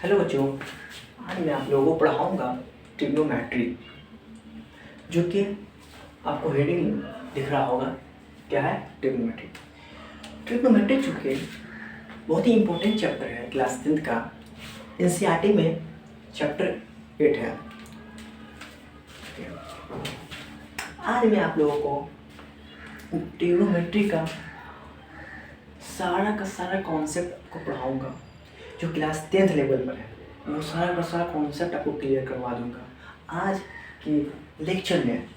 Hello बच्चों, आज मैं आप लोगों को पढ़ाऊंगा ट्रिग्नोमेट्री, जो कि आपको हेडिंग दिख रहा होगा। क्या है ट्रिग्नोमेट्री? ट्रिग्नोमेट्री चूँकि बहुत ही इम्पोर्टेंट चैप्टर है क्लास 10th का। एनसीईआरटी में चैप्टर 8 है। आज मैं आप लोगों को ट्रिग्नोमेट्री का सारा कॉन्सेप्ट को पढ़ाऊंगा, जो क्लास 10th लेवल पर है। वो सारा कॉन्सेप्ट आपको क्लियर करवा दूंगा। आज की लेक्चर में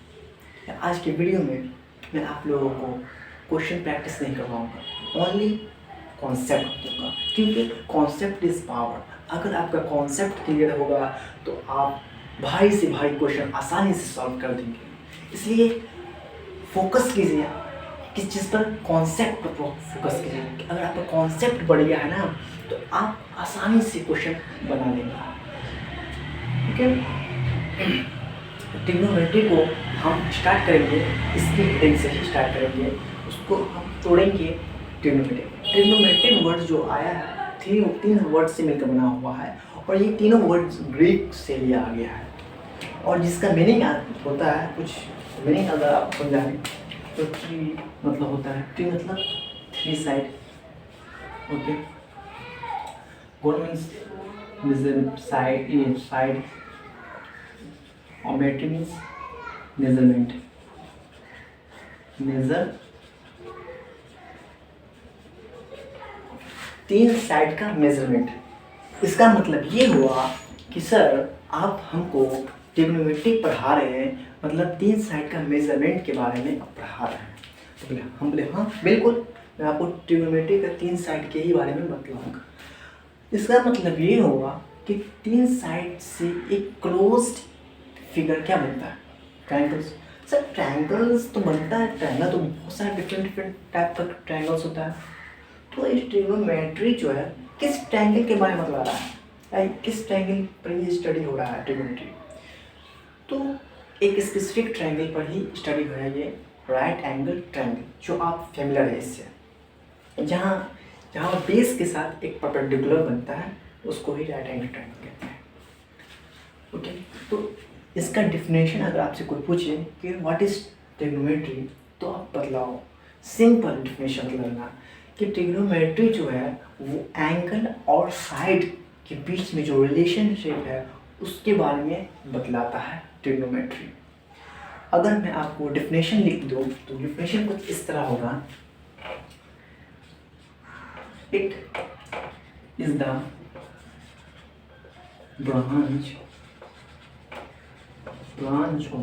या आज की वीडियो में मैं आप लोगों को क्वेश्चन प्रैक्टिस नहीं करवाऊंगा, ओनली कॉन्सेप्ट दूंगा, क्योंकि कॉन्सेप्ट इज पावर। अगर आपका कॉन्सेप्ट क्लियर होगा तो आप भारी से भारी क्वेश्चन आसानी से सॉल्व कर देंगे। इसलिए फोकस कीजिए किस चीज़ पर, कॉन्सेप्ट पर फोकस कीजिए। अगर आपका कॉन्सेप्ट बढ़ गया है ना, तो आप आसानी से क्वेश्चन बना लेंगे। ठीक है, ट्रिग्नोमेट्री को हम स्टार्ट करेंगे, इसकी हेडिंग से ही स्टार्ट करेंगे। उसको हम तोड़ेंगे। ट्रिग्नोमेट्रिक वर्ड जो आया है, तीन वर्ड से मिलकर बना हुआ है, और ये तीनों वर्ड्स ग्रीक से लिया गया है, और जिसका मीनिंग होता है कुछ मीनिंग अगर आप समझाएं तो ट्री मतलब होता है, ट्री मतलब 3 साइड। ओके, गोल मीन्स साइड, और मेट्री मीन्स मेजरमेंट, मेजर 3 साइड का मेजरमेंट। इसका मतलब ये हुआ कि सर आप हमको ट्रिग्नोमेट्री पढ़ा रहे हैं, मतलब 3 साइड का मेजरमेंट के बारे में आप पढ़ा रहे हैं। तो हम बोले हाँ बिल्कुल, मैं आपको ट्रिग्नोमेट्री का 3 साइड के ही बारे में बतलाऊंगा। इसका मतलब ये होगा कि 3 साइड से एक क्लोज्ड फिगर क्या बनता है? ट्रायंगल्स। सर ट्रायंगल्स तो बनता है, ट्रायंगल तो बहुत सारे डिफरेंट टाइप का ट्रायंगल्स होता है। तो इस ट्रिग्नोमेट्री जो है किस ट्रायंगल के बारे में बतला रहा है, या किस ट्रायंगल पर ये स्टडी हो रहा है ट्रिग्नोमेट्री? तो एक स्पेसिफिक ट्रायंगल पर ही स्टडी हो रहा है, ये राइट एंगल ट्रायंगल, जो आप फेमिलियर है इससे। जहाँ बेस के साथ एक परपेंडिकुलर बनता है, उसको ही राइट एंगल ट्रायंगल कहते हैं। ओके, तो इसका डिफिनेशन अगर आपसे कोई पूछे कि व्हाट इज ट्रिग्नोमेट्री, तो आप बतलाओ। सिंपल डिफिनेशन बतलाना कि ट्रिग्नोमेट्री जो है वो एंगल और साइड के बीच में जो रिलेशनशिप है उसके बारे में बतलाता है ट्रिग्नोमेट्री। अगर मैं आपको डिफिनेशन लिख दूँ तो डिफिनेशन कुछ इस तरह होगा, it is the branch of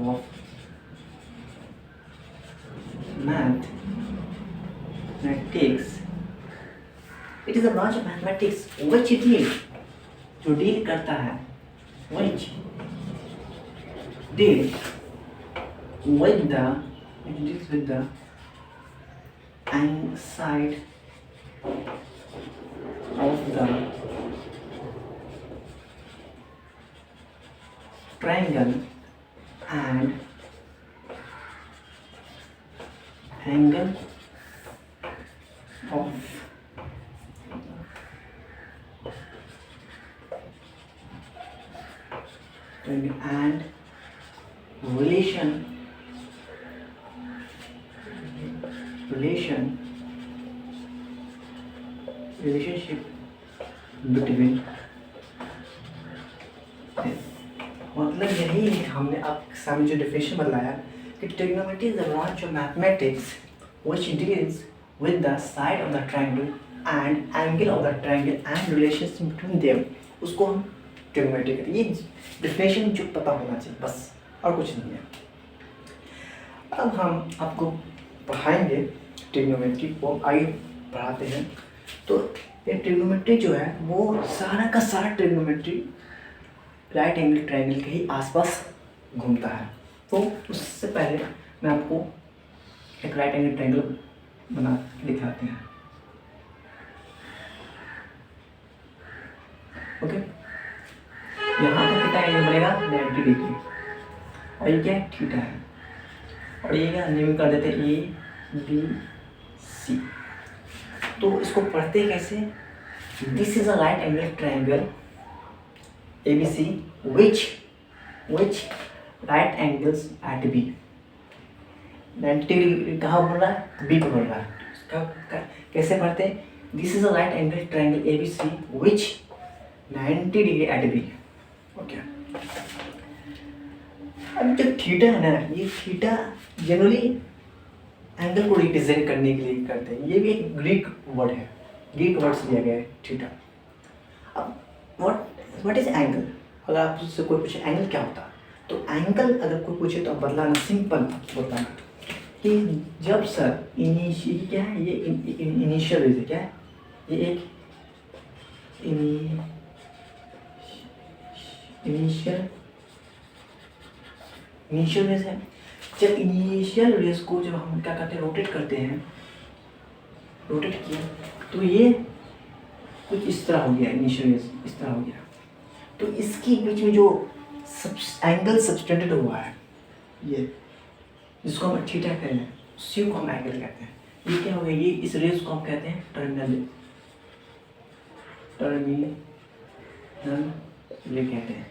mathematics. It is a branch of mathematics which जो डील करता है, which deals with the side of the triangle and angle of and relationship between। मतलब यही है, हमने आपके सामने जो डिफिनेशन बताया कि trigonometry is the branch of mathematics which deals with the side of the triangle and angle of the triangle and relationship between them, उसको हम ट्रिग्नोमेट्री कहते हैं। ये डिफिनेशन जो पता होना चाहिए बस, और कुछ नहीं है। अब हम आपको पढ़ाएंगे ट्रिग्नोमेट्री को, आगे पढ़ाते हैं। तो ये ट्रिग्नोमेट्री जो है वो सारा का सारा ट्रिग्नोमेट्री राइट एंगल ट्रायंगल के ही आसपास घूमता है। तो उससे पहले मैं आपको एक राइट एंगल ट्रायंगल बना दिखाते हैं। ओके, यहाँ पर कितना एंगल बनेगा? 90 डिग्री, और ये क्या है? थीटा है, और ये क्या नेम कर देते हैं ABC। तो इसको पढ़ते कैसे? This is a right angle triangle ABC which right angles at B 90 degree कहाँ बोल रहा है, बी पे बोल रहा है। कैसे पढ़ते हैं, this is a right angle triangle ABC which 90 degree at B. Okay, अब जो थीटा है ना, ये थीटा जनरली एंगल को रिप्रेजेंट करने के लिए करते हैं। ये भी एक ग्रीक वर्ड है, ग्रीक वर्ड से लिया गया है थीटा। अब व्हाट इज एंगल, अगर आप उससे कोई पूछे एंगल क्या होता है, तो एंगल अगर कोई पूछे तो बदलाना सिंपल बताना कि जब सर इनिशियल क्या है, ये इनिशियल रेज है, क्या है ये, एक इनिशियल रेज है। जब इनिशियल रेज को जब हम क्या करते हैं, रोटेट करते हैं, रोटेट किया तो ये कुछ इस तरह हो गया, इनिशियल रेज इस तरह हो गया, तो इसके बीच में जो एंगल सब्सटेंडेड हुआ है, ये जिसको हम थीटा कह रहे हैं, उसी को हम एंगल कहते हैं। ये क्या हो गया, ये इस रेज को हम कहते हैं टर्मिनल ये कहते हैं।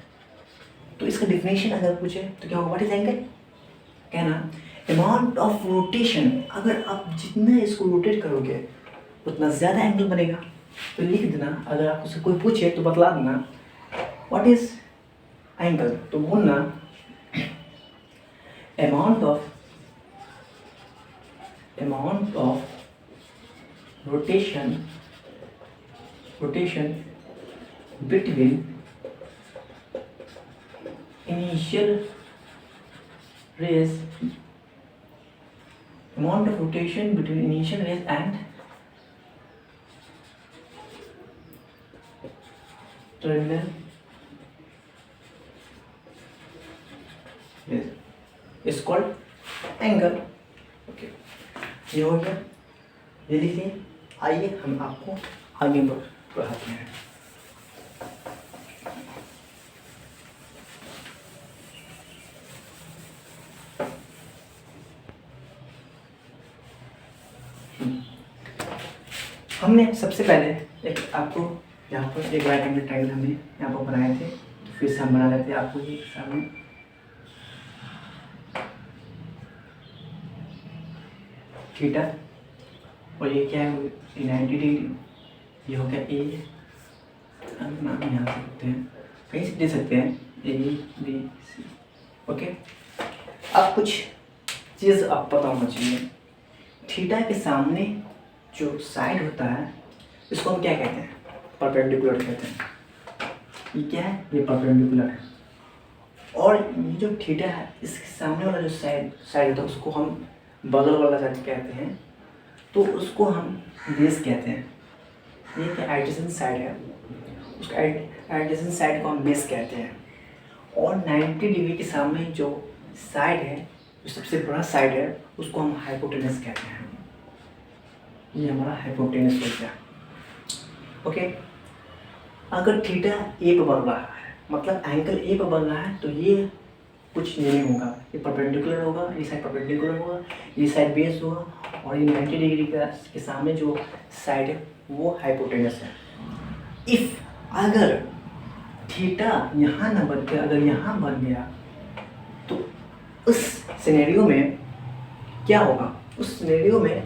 तो इसका डिफिनेशन अगर पूछे तो क्या होगा, व्हाट इज एंगल, कहना अमाउंट ऑफ रोटेशन, अगर आप जितना इसको रोटेट करोगे उतना ज़्यादा एंगल बनेगा। तो लिख देना, अगर आप उससे कोई पूछे तो बतला देना व्हाट इज एंगल, तो बोलना amount of rotation between initial rays, amount of rotation between initial rays and terminal rays is called angle। Okay, ये हो गया, ये लिखिए। आइए हम आपको आगे बढ़ाते हैं। हमने सबसे पहले एक आपको यहाँ पर एक राइट एंगल ट्रायंगल हमने यहाँ पर बनाए थे, तो फिर से हम बना लेते हैं आपको ये सामने। थीटा और ये क्या है, 90 डिग्री, ये हो गया ए, नाम यहाँ से सकते हैं, कहीं से दे सकते हैं, ABC। ओके, अब कुछ चीज़ आप पता होना चाहिए। थीटा के सामने जो साइड होता है इसको हम क्या कहते हैं, परपेंडिकुलर कहते हैं। ये क्या है, ये परपेंडिकुलर है। और ये जो थीटा है इसके सामने वाला जो साइड होता है उसको हम बगल वाला साइड कहते हैं, तो उसको हम बेस कहते हैं। ये क्या एडजेसेंट साइड है, उसका एडजेसेंट साइड को हम बेस कहते हैं। और 90 डिग्री के सामने जो साइड है, जो सबसे बड़ा साइड है, उसको हम हाइपोटेनस कहते हैं। ये हमारा हाइपोटेनस हो गया। ओके, अगर थीटा ए पर बढ़ रहा है, मतलब एंगल ए पर बढ़ रहा है, तो ये कुछ नहीं होगा, ये परपेंडिकुलर होगा, ये साइड परपेंडिकुलर होगा, ये साइड बेस होगा, और ये 90 डिग्री के सामने जो साइड है वो हाइपोटेनस है। इफ़ अगर थीटा यहाँ ना बन के अगर यहाँ बन गया, तो उस सिनेरियो में क्या होगा, उस सिनेरियो में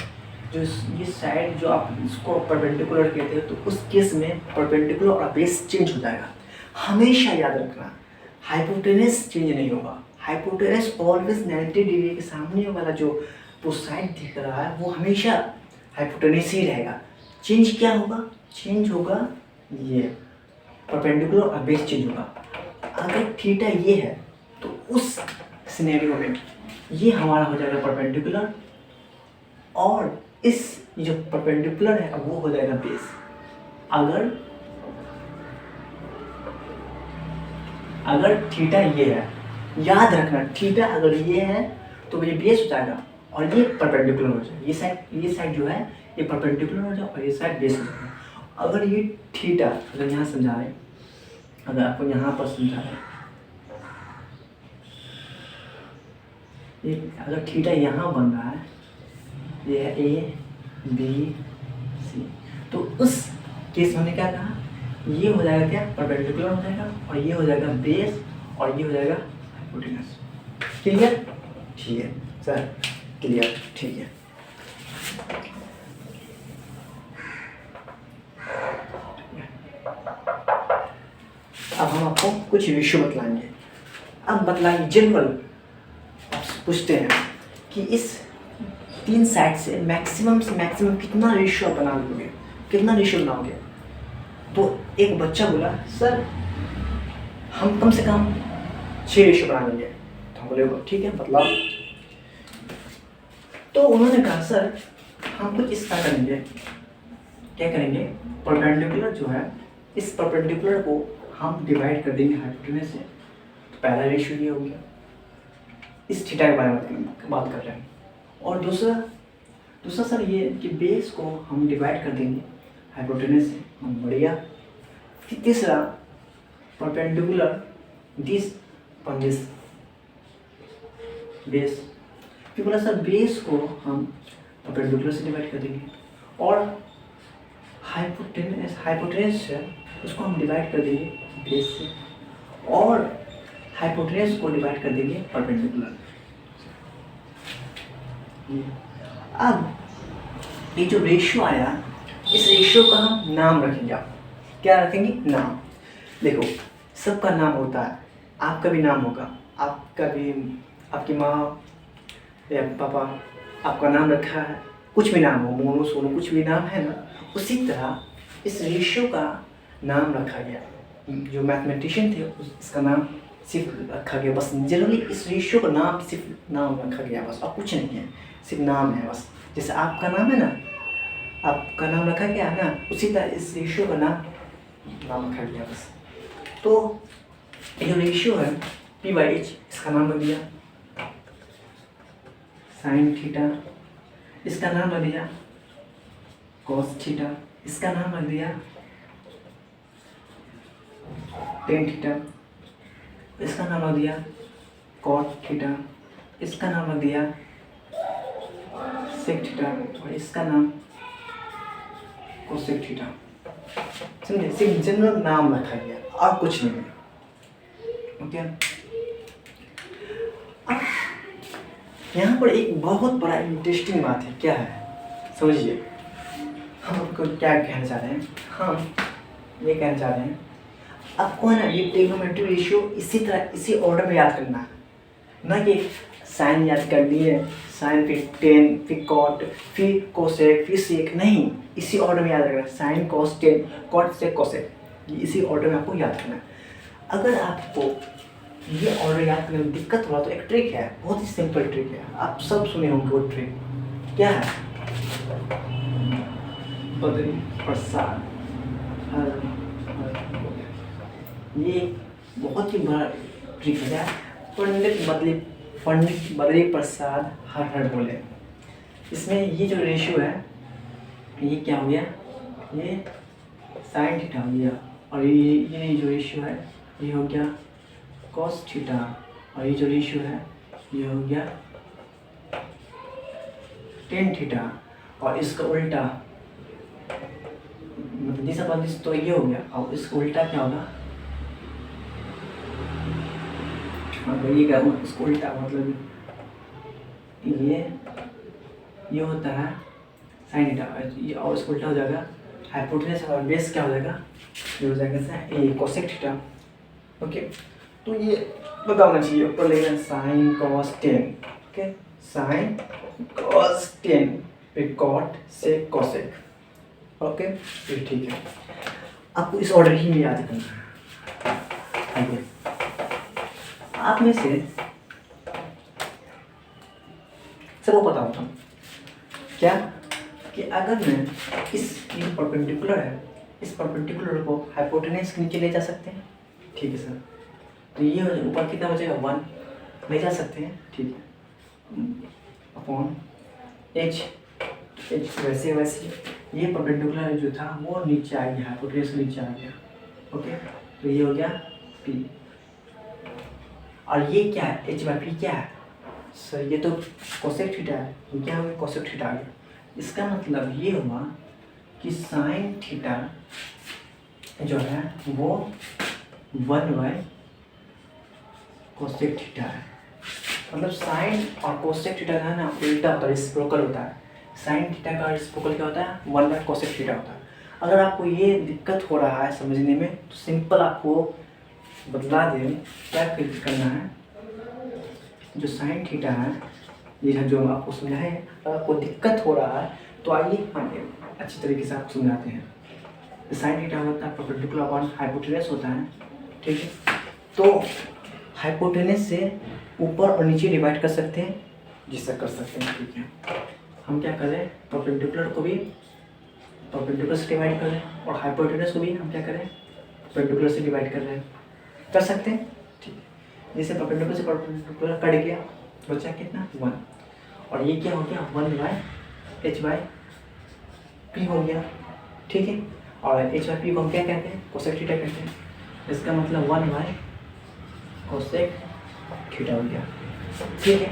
जो ये साइड जो आप इसको परपेंडिकुलर कहते हैं, तो उस केस में परपेंडिकुलर और बेस चेंज हो जाएगा। हमेशा याद रखना, हाइपोटेनस चेंज नहीं होगा। हाइपोटेनस ऑलवेज 90 डिग्री के सामने वाला जो वो साइड दिख रहा है वो हमेशा हाइपोटेनस ही रहेगा। चेंज क्या होगा, चेंज होगा ये परपेंडिकुलर और बेस चेंज होगा। अगर थीटा ये है तो उस सिनेरियो में ये हमारा हो जाएगा परपेंडिकुलर, और इस जो परपेंडिकुलर है वो हो जाएगा बेस। अगर थीटा ये है, याद रखना, थीटा अगर ये है तो ये बेस हो जाएगा और ये परपेंडिकुलर हो जाएगा। ये साइड जो है ये परपेंडिकुलर हो जाएगा और ये साइड बेस हो जाएगा। अगर ये थीटा अगर यहाँ समझाएं, अगर आपको यहाँ पर समझाएं, ये अगर थीटा यहाँ बन रहा है, ये है A B C, तो उस केस में हमने क्या कहा, ये हो जाएगा क्या, परपेंडिकुलर हो जाएगा, और ये हो जाएगा बेस, और ये हो जाएगा हाइपोटेनस। क्लियर? ठीक है सर, क्लियर, ठीक है। अब हम आपको कुछ रेशियो बतलाएंगे। अब बतलाएंगे जनरल, पूछते हैं कि इस 3 साइड से मैक्सिमम कितना रेशियो बना लोगे, कितना रेशियो बनाओगे। तो एक बच्चा बोला सर हम कम से कम 6 रेशियो बना लेंगे। तो हम बोले ठीक है बतलाओ। तो उन्होंने कहा सर हम कुछ इस तरह करेंगे, क्या करेंगे, परपेंडिकुलर जो है, इस परपेंडिकुलर को हम डिवाइड कर देंगे हाइपोटेनस से। तो पहला रेशियो ये हो गया, इस थीटा के बारे में बात कर रहे हैं। और दूसरा सर ये कि बेस को हम डिवाइड कर देंगे हाइपोटेनस से, हम बढ़िया। फिर तीसरा perpendicular this upon this base. फिर बोला सर बेस को हम परपेंडिकुलर से डिवाइड कर देंगे, और हाइपोटेनस है उसको हम डिवाइड कर देंगे बेस से, और हाइपोटेनस को डिवाइड कर देंगे परपेंडिकुलर। अब ये जो रेशियो आया, इस रेशियो का हम नाम रखेंगे। आप क्या रखेंगे, नाम। देखो सबका नाम होता है, आपका भी नाम होगा, आपका भी, आपकी माँ या पापा आपका नाम रखा है, कुछ भी नाम हो, मोनू सोनू कुछ भी नाम है ना, उसी तरह इस रेशियो का नाम रखा गया। जो मैथमेटिशियन थे इसका नाम सिर्फ रखा गया, बस जनरली इस रेशियो का नाम सिर्फ नाम रखा गया बस, और कुछ नहीं है, सिर्फ नाम है बस। जैसे आपका नाम है ना, आपका नाम रखा गया है ना, उसी तरह इस रेशियो का नाम रखा गया बस। तो ये जो रेशियो है P/H, इसका नाम रख दिया साइन थीटा, इसका नाम रख दिया कॉस थीटा, इसका नाम रख दिया टेन थीटा, इसका नाम रख दिया कॉट थीटा, इसका नाम रख दिया सेक थीटा, और इसका नाम कोसेक थीटा। समझे, सिर्फ जनरल नाम रखा गया और कुछ नहीं है। ओके, अब यहाँ पर एक बहुत बड़ा इंटरेस्टिंग बात है, क्या है समझिए। हम आपको क्या कहना चाह रहे हैं, हम ये कहना चाह रहे हैं आपको है ना, ये ट्रिग्नोमेट्री रेशियो इसी तरह इसी ऑर्डर में याद करना है, ना कि साइन याद कर दिए, साइन फिर टेन फिर कॉट फिर कोसेक फिर सेक, नहीं, इसी ऑर्डर में याद रखना है। Sine cos tan cot sec cosec, ये इसी ऑर्डर में आपको याद करना है। अगर आपको ये ऑर्डर याद करने में दिक्कत हुआ तो एक ट्रिक है, बहुत ही सिंपल ट्रिक है, आप सब सुने होंगे वो ट्रिक। क्या है, बद्री प्रसाद, ये बहुत ही बड़ा ट्रिक है। पंडित बद्री प्रसाद हर हर बोले। इसमें ये जो रेशियो है, ये क्या हो गया, ये साइन थीटा हो गया, और ये जो रेशियो है ये हो गया कॉस थीटा, और ये जो रेशियो है ये हो गया टेन थीटा, और इसका उल्टा मतलब दिस अपॉन दिस, तो ये हो गया, और इसका उल्टा क्या होगा, ये क्या होगा, इसका उल्टा मतलब ये होता है साइन थीटा, और इसका उल्टा हो जाएगा हाइपोटेनस, और बेस क्या हो जाएगा, ये हो जाएगा कोसेक थीटा। ओके, तो ये बताना चाहिए, ऊपर लेना sign cos ten, okay, sign cos ten फिर कॉट सेक कोसेक, ओके, फिर ठीक है। आपको इस ऑर्डर ही में याद करना है। आप में से सबको पता होता क्या कि अगर मैं इस परपेंडिकुलर है, इस परपेंडिकुलर को हाइपोटेनस के नीचे ले जा सकते हैं, ठीक है सर, तो ये ऊपर कितना बचेगा, 1 ले जा सकते हैं, ठीक है, अपॉन h वैसे ये परपेंडिकुलर जो था वो नीचे आ गया, हाइपोटेनस के नीचे आ गया, ओके, तो ये हो गया P, और ये क्या है, h/P क्या है सर, ये तो कोसेक थीटा है, तो क्या हो गया, कोसेक थीटा आ गया। इसका मतलब ये हुआ कि साइन थीटा जो है वो 1/cosec थीटा है। मतलब साइन और कोसेक थीटा का ना उल्टा होता है, रेसिप्रोकल होता है। साइन थीटा का रेसिप्रोकल क्या होता है? 1/cosec थीटा होता है। अगर आपको ये दिक्कत हो रहा है समझने में तो सिंपल आपको बतला दें क्या करना है। जो साइन थीटा है ये जो आपको समझा है, अगर आपको दिक्कत हो रहा है तो आइए हम अच्छी तरीके से आपको समझाते हैं। साइन थीटा होता है परपेंडिकुलर अपॉन हाइपोटेनस होता है, ठीक है। तो हाइपोटेनस से ऊपर और नीचे डिवाइड कर सकते हैं, जिससे कर सकते हैं, ठीक है। हम क्या करें, परपेंडिकुलर को भी परपेंडिकुलर से डिवाइड कर रहे हैं और हाइपोटेनस को भी हम क्या करें, परपेंडिकुलर से डिवाइड कर रहे हैं, कर सकते हैं, ठीक है। जैसे परपेंडिकुलर से परपेंडिकुलर कट गया, बचा कितना 1, और ये क्या हो गया 1/h/p हो गया, ठीक है। और h/p को हम क्या कहते हैं, कोसेक थीटा कहते हैं। इसका मतलब 1/cosec थीटा हो गया, ठीक है।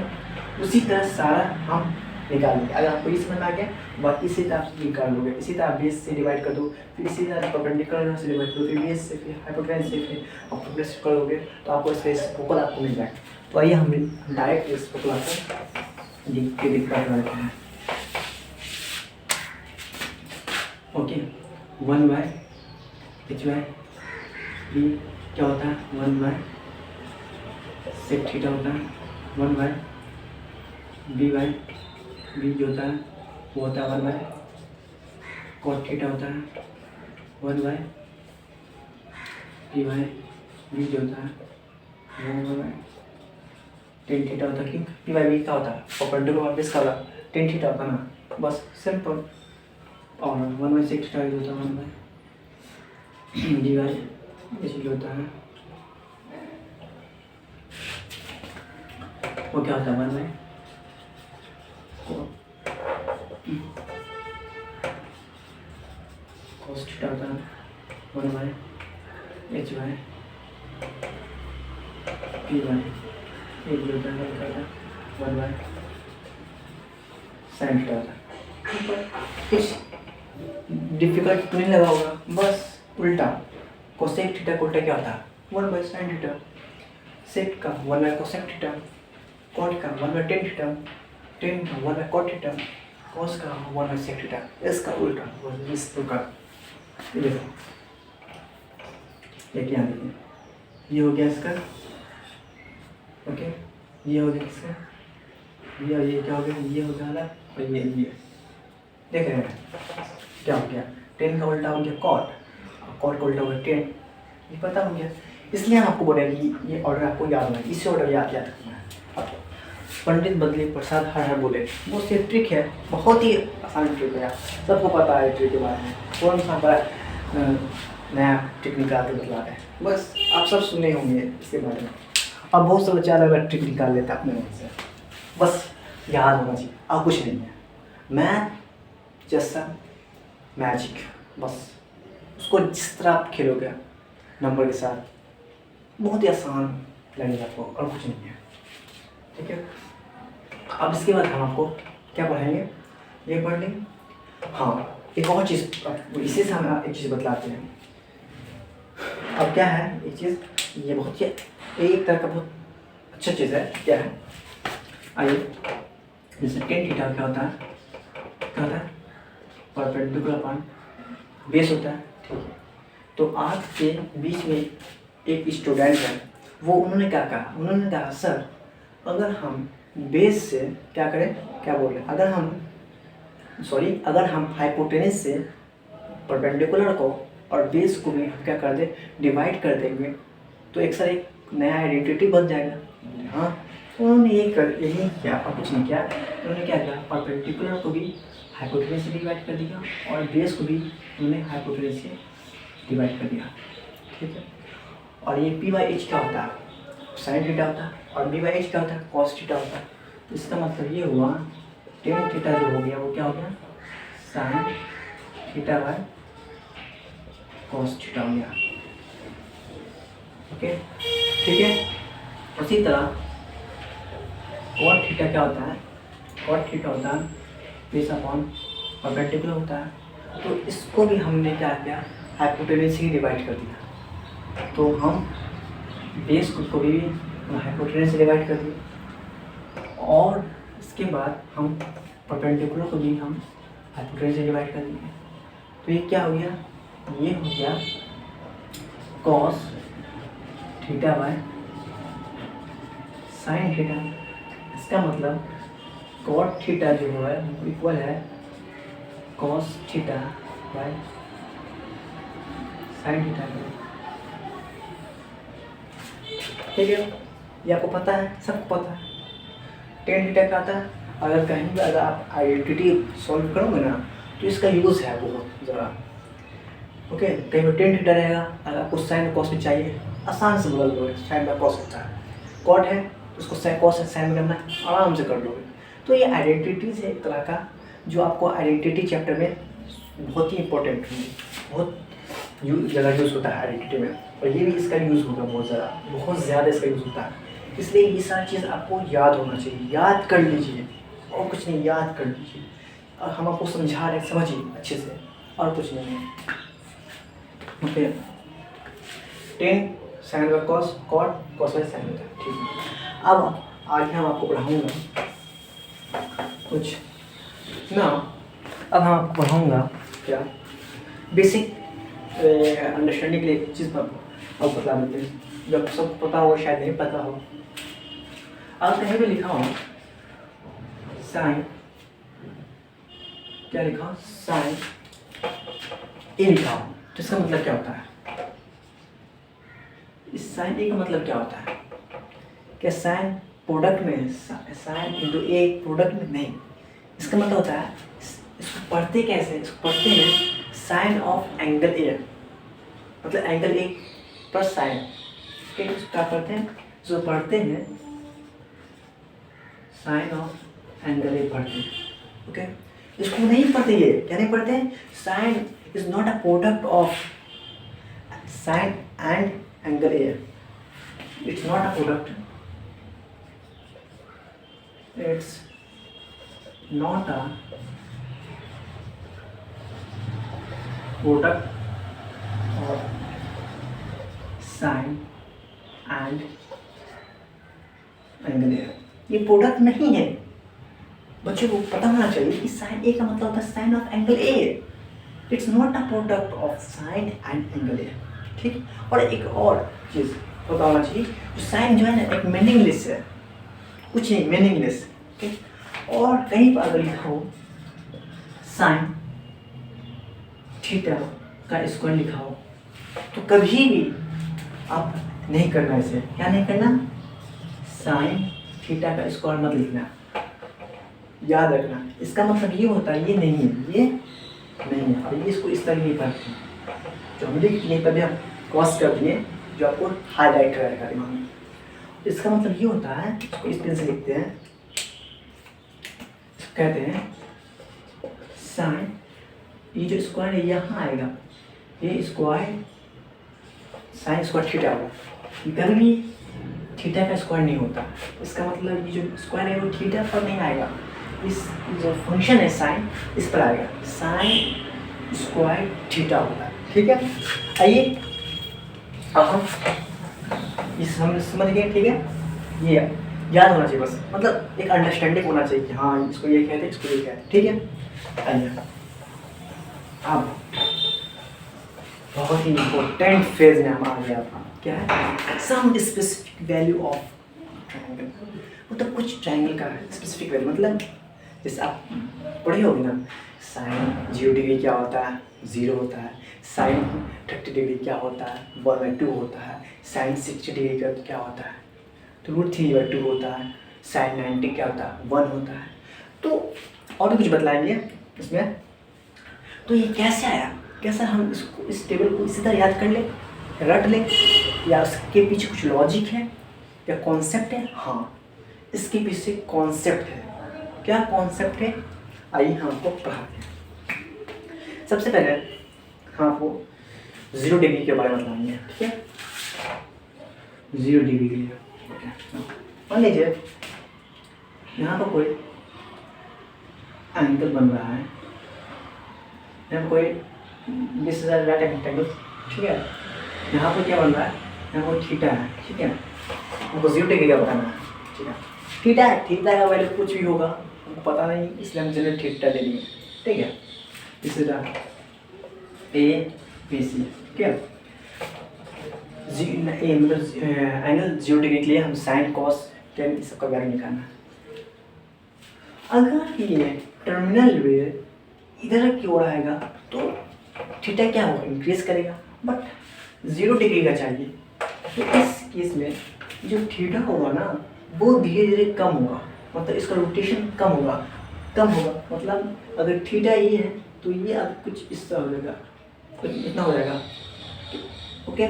उसी तरह सारा हम निकाल लेंगे। अगर आपको इस समझ में आ गया, बाकी इसी तरह आप निकाल लोगे। इसी तरह बेस से डिवाइड कर दो, फिर इसी तरह परपेंडिकुलर से डिवाइड करो, फिर बेस से, फिर हाइपोटेनस से, फिर हाइपोटेनस करोगे तो आपको रेसिप्रोकल आपको मिल जाएगा। तो आइए हम डायरेक्ट रेसिप्रोकल आपको दिखा रहे हैं। ओके, 1/h/p क्या होता है, 1/sec थीटा होता है, 1/b जो होता है वो होता है 1/cot थीटा होता है, 1/p/b जो होता है वो 1/tan थीटा होता है। क्यों p/b क्या होता है, परपेंडिकुलर बेस का tan थीटा होता है ना, बस सिंपल। और 1/sec थीटा जो होता है 1/b/h जो होता है वो क्या होता है 1/cos थीटा होता है, 1/h/p/, एक जो होता है 1/sin थीटा होता है। कुछ डिफिकल्ट तो नहीं लगा होगा, बस उल्टा कोसेक थीटा को उल्टा क्या होता है 1/sin थीटा, सेक का 1/cosec थीटा, कॉट का 1/tan थीटा, tan का 1/cot थीटा, cos का 1/sec थीटा, इसका उल्टा इस प्रकार। ये देखो, ये क्या है, ये हो गया इसका, ओके, ये हो गया इसका, ये क्या हो गया, ये हो गया अलग, और ये देख रहे हैं क्या हो गया, tan का उल्टा हो गया cot, cot का उल्टा हो गया tan, ये पता हो गया। इसलिए हम आपको बोले कि ये ऑर्डर आपको याद होना है, इसी ऑर्डर याद रखना है। पंडित बदले प्रसाद हर हर बोले, वो सिर्फ ट्रिक है, बहुत ही आसान ट्रिक है, सबको पता है ट्रिक के बारे में। कौन सा बड़ा नया ट्रिक निकाल के बतला रहे हैं, बस आप सब सुने होंगे इसके बारे में। अब बहुत से बच्चे अलग अलग ट्रिक निकाल लेते हैं अपने मन से, बस याद होना चाहिए और कुछ नहीं है। मैथ जैसा मैजिक, बस उसको जिस तरह आप खेलोगे नंबर के साथ बहुत ही आसान लगेगा आपको, और कुछ नहीं है, ठीक है। अब इसके बाद हम आपको क्या पढ़ाएंगे, ये पढ़ लेंगे। हाँ, एक और चीज़, इसी से हम एक चीज़ बतलाते हैं। अब क्या है एक चीज़, ये बहुत ही एक तरह का बहुत अच्छा चीज़ है, क्या है आइए। जैसे tan थीटा क्या होता है, परपेंडिकुलर अपॉन बेस होता है, ठीक है। तो आपके बीच में एक स्टूडेंट है, वो उन्होंने क्या कहा, उन्होंने कहा सर अगर हम बेस से क्या करें, क्या बोल रहे हैं, अगर हम हाइपोटेनस से परपेंडिकुलर को और बेस को भी हम क्या कर दें, डिवाइड कर देंगे तो एक नया आइडेंटिटी बन जाएगा। हाँ, उन्होंने यही किया और कुछ नहीं किया। उन्होंने क्या किया, परपेंडिकुलर को भी हाइपोटेनस से डिवाइड कर दिया और बेस को भी उन्होंने हाइपोटेनस से डिवाइड कर दिया, ठीक है। और ये p/h क्या होता है, साइन थीटा होता है, और b/h क्या होता है, cos थीटा होता है। तो इसका मतलब ये हुआ tan थीटा जो हो गया वो क्या हो गया, sine theta by cos theta हो गया, ओके, ठीक है। उसी तरह cot थीटा क्या होता है, cot थीटा होता है बेस अपॉन परपेंडिकुलर होता है। तो इसको भी हमने क्या किया, हाइपोटेनस ही डिवाइड कर दिया, तो हम बेस को भी हाइपोटेनस से डिवाइड कर दिए, और इसके बाद हम परपेंडिकुलर को भी हम हाइपोटेनस से डिवाइड कर दिए। तो ये क्या हो गया, ये हो गया cos theta by sine theta. इसका मतलब कॉट थीटा जो है इक्वल है cos theta by sine theta. ठीक है, ये आपको पता है, सबको पता है टेन थीटा का आता है। अगर कहीं भी अगर आप आइडेंटिटी सॉल्व करोगे ना तो इसका यूज़ है बहुत ज़रा। ओके, कहीं पर टेन थीटा रहेगा, अगर आपको साइन कॉस में चाहिए आसान से बदल दोगे, साइन बाय कॉस होता है, कॉट है उसको साइन कॉस साइन में करना है, आराम से कर लोगे। तो ये आइडेंटिटीज है एक तरह का, जो आपको आइडेंटिटी चैप्टर में बहुत ही इंपॉर्टेंट होंगे, बहुत जगह यूज़ होता है आइडेंटिटी में, और ये भी इसका यूज़ होगा बहुत ज़्यादा इसका यूज़ होता है। इसलिए ये सारी चीज़ आपको याद होना चाहिए, याद कर लीजिए, और कुछ नहीं, याद कर लीजिए। और हम आपको समझा रहे, समझिए अच्छे से, और कुछ नहीं है। Okay, tan sine by cos, cot cos by sine होता है। ठीक है, अब आगे हम आपको पढ़ाऊँगा कुछ ना, अब हम आपको पढ़ाऊँगा क्या बेसिक अंडरस्टैंडिंग के लिए एक चीज़ पर अब बता देते हैं, जब सब पता हो शायद नहीं पता हो। अब कहीं भी लिखा हो साइन, क्या लिखा हो साइन ए लिखा हो, तो इसका मतलब क्या होता है, इस साइन ए का मतलब क्या होता है, क्या साइन प्रोडक्ट में, साइन इंटू ए प्रोडक्ट में नहीं, इसका मतलब होता है इसको पढ़ते कैसे, इसको पढ़ते हैं साइन ऑफ एंगल ए, मतलब एंगल ए प्लस साइन। क्या पढ़ते हैं, जो पढ़ते हैं साइन ऑफ एंगल ए पढ़ते हैं। ओके, इसको नहीं पढ़ते, ये क्या नहीं पढ़ते हैं, sine is not a product of sine and angle A, it's not a product, it's not a product of sine and angle A, ये प्रोडक्ट नहीं है। बच्चों को पता होना चाहिए कि साइन ए का मतलब होता है sine of angle A, it's not a product of sine and angle A. ठीक, और एक और चीज़ पता होना चाहिए, साइन जो है ना एक मीनिंगलेस है, कुछ नहीं, मीनिंगलेस। ठीक, और कहीं पर अगर लिखा हो साइन थीटा का स्क्वायर लिखा हो, तो कभी भी आप नहीं करना इसे, क्या नहीं करना, साइन थीटा का स्क्वायर मत लिखना, याद रखना। इसका मतलब ये होता है ये नहीं है, ये नहीं है, और ये इसको इस तरह नहीं पढ़ते, जो हम लिख दिए तभी हम क्रॉस कर दिए, जो आपको हाईलाइट रहेगा दिमाग में। इसका मतलब ये होता है, इसको इस पेन से लिखते हैं, कहते हैं साइन, ये जो स्क्वायर है यहाँ आएगा, ये स्क्वायर साइन स्क्वायर थीटा होगा, कभी भी थीटा का स्क्वायर नहीं होता। इसका मतलब ये जो स्क्वायर है वो थीटा पर नहीं आएगा, इस जो फंक्शन है साइन इस पर आएगा, साइन स्क्वायर थीटा होगा। ठीक है, आइए अब हम इस हम समझ गए। ठीक है, ये याद होना चाहिए बस, मतलब एक अंडरस्टैंडिंग होना चाहिए कि हाँ इसको ये कहते हैं, इसको ये कहते हैं। ठीक है, आइए अब बहुत ही इम्पोर्टेंट फेज में हम आ गए। आपका क्या है, some specific value of triangle, मतलब कुछ ट्रायंगल का स्पेसिफिक वैल्यू, मतलब जैसे आप पढ़े होगे ना, साइन 0 डिग्री क्या होता है, 0 होता है, साइन 30 डिग्री क्या होता है, 1/2 होता है, साइन 60 डिग्री का क्या होता है, तो √3/2 होता है, साइन 90 क्या होता है, 1 होता है। तो और भी कुछ बतलाएंगे इसमें। तो ये कैसे आया, कैसा हम इसको, इस टेबल को इसी तरह याद कर लें, रट लें, या उसके पीछे कुछ लॉजिक है या कॉन्सेप्ट है। हाँ, इसके पीछे कॉन्सेप्ट है। क्या कॉन्सेप्ट है, आइए हम आपको पढ़ाते हैं। सबसे पहले हम आपको 0 डिग्री के बारे में बताएंगे। ठीक है, 0 डिग्री के लिए मान लीजिए यहाँ पर कोई एंगल बन रहा है, यहाँ पर कोई दिस इज राइट एंगल, ठीक है। यहाँ पर क्या बन रहा है, यहाँ पर थीटा है, ठीक है, हमको 0 डिग्री का बताना है, ठीक है। थीटा का वैल्यू कुछ भी होगा, हमको पता नहीं, इसलिए हम जनरल थीटा ले लिए, ठीक है। This is A B C, ठीक है। मतलब एंगल 0 डिग्री के लिए हम साइन कॉस टेन इस सबका वैल्यू निकालना है। अगर ये टर्मिनल वे इधर की ओर आएगा तो थीटा क्या होगा, इंक्रीज करेगा, बट 0 डिग्री का चाहिए, तो इस केस में जो थीटा होगा ना वो धीरे धीरे कम होगा, मतलब इसका रोटेशन कम होगा, मतलब अगर थीटा ये है तो ये अब कुछ इस तरह हो जाएगा, कुछ इतना हो जाएगा, ओके,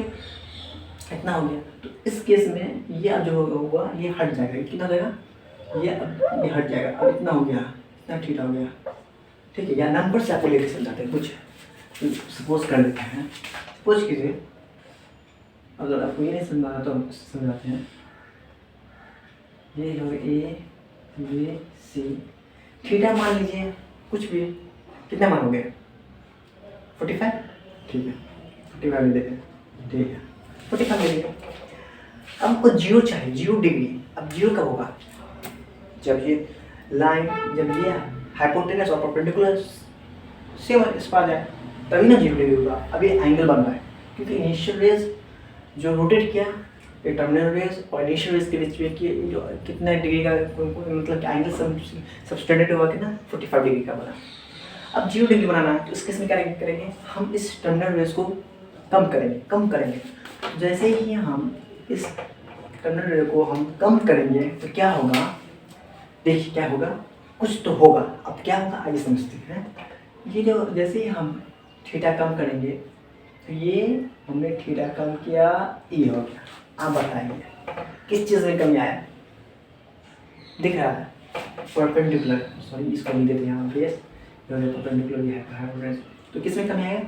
इतना हो गया। तो इस केस में ये अब जो होगा ये हट जाएगा, कितना हो जाएगा, ये हट जाएगा, अब इतना हो गया, इतना थीटा हो गया, ठीक है। या नंबर से आपको लेके समझाते हैं, कुछ सपोज कर लेते हैं, सपोज कीजिए, अगर आपको ये नहीं समझाना तो समझाते हैं। ये हो ए बी सी, थीटा मान लीजिए कुछ भी, कितना मानोगे 45, ठीक है, 45 ले लेते हैं, ठीक है, 45 ले लेंगे। अब हमको 0 चाहिए, 0 डिग्री। अब 0 कब होगा, जब ये लाइन, जब ये हाइपोटेनस और परपेंडिकुलर सेम इस पास जाए तभी ना 0 डिग्री होगा। अब ये एंगल बन रहा है क्योंकि इनिशियल रेज जो रोटेट किया, ये टर्मिनल रेज और इनिशियल रेज के बीच में कि जो कितना डिग्री का मतलब एंगल सबटेंडेड हुआ, कितना 45 डिग्री का बना। अब 0 डिग्री बनाना है तो इस केस में क्या करेंगे, हम इस टर्मिनल रेज को कम करेंगे। जैसे ही हम इस टर्मिनल रेज को हम कम करेंगे तो क्या होगा, देखिए क्या होगा, कुछ तो होगा। अब क्या होगा आइए समझते हैं। ये जो जैसे ही हम थीटा कम करेंगे तो ये हमने थीटा कम किया, ये हो गया। आप बताइए किस चीज़ में कमी आया, दिख रहा है परपेंडिकुलर, सॉरी इसको नहीं देते यहाँ बेस, परपेंडिकुलर ये है, तो किस में कमी आएगा,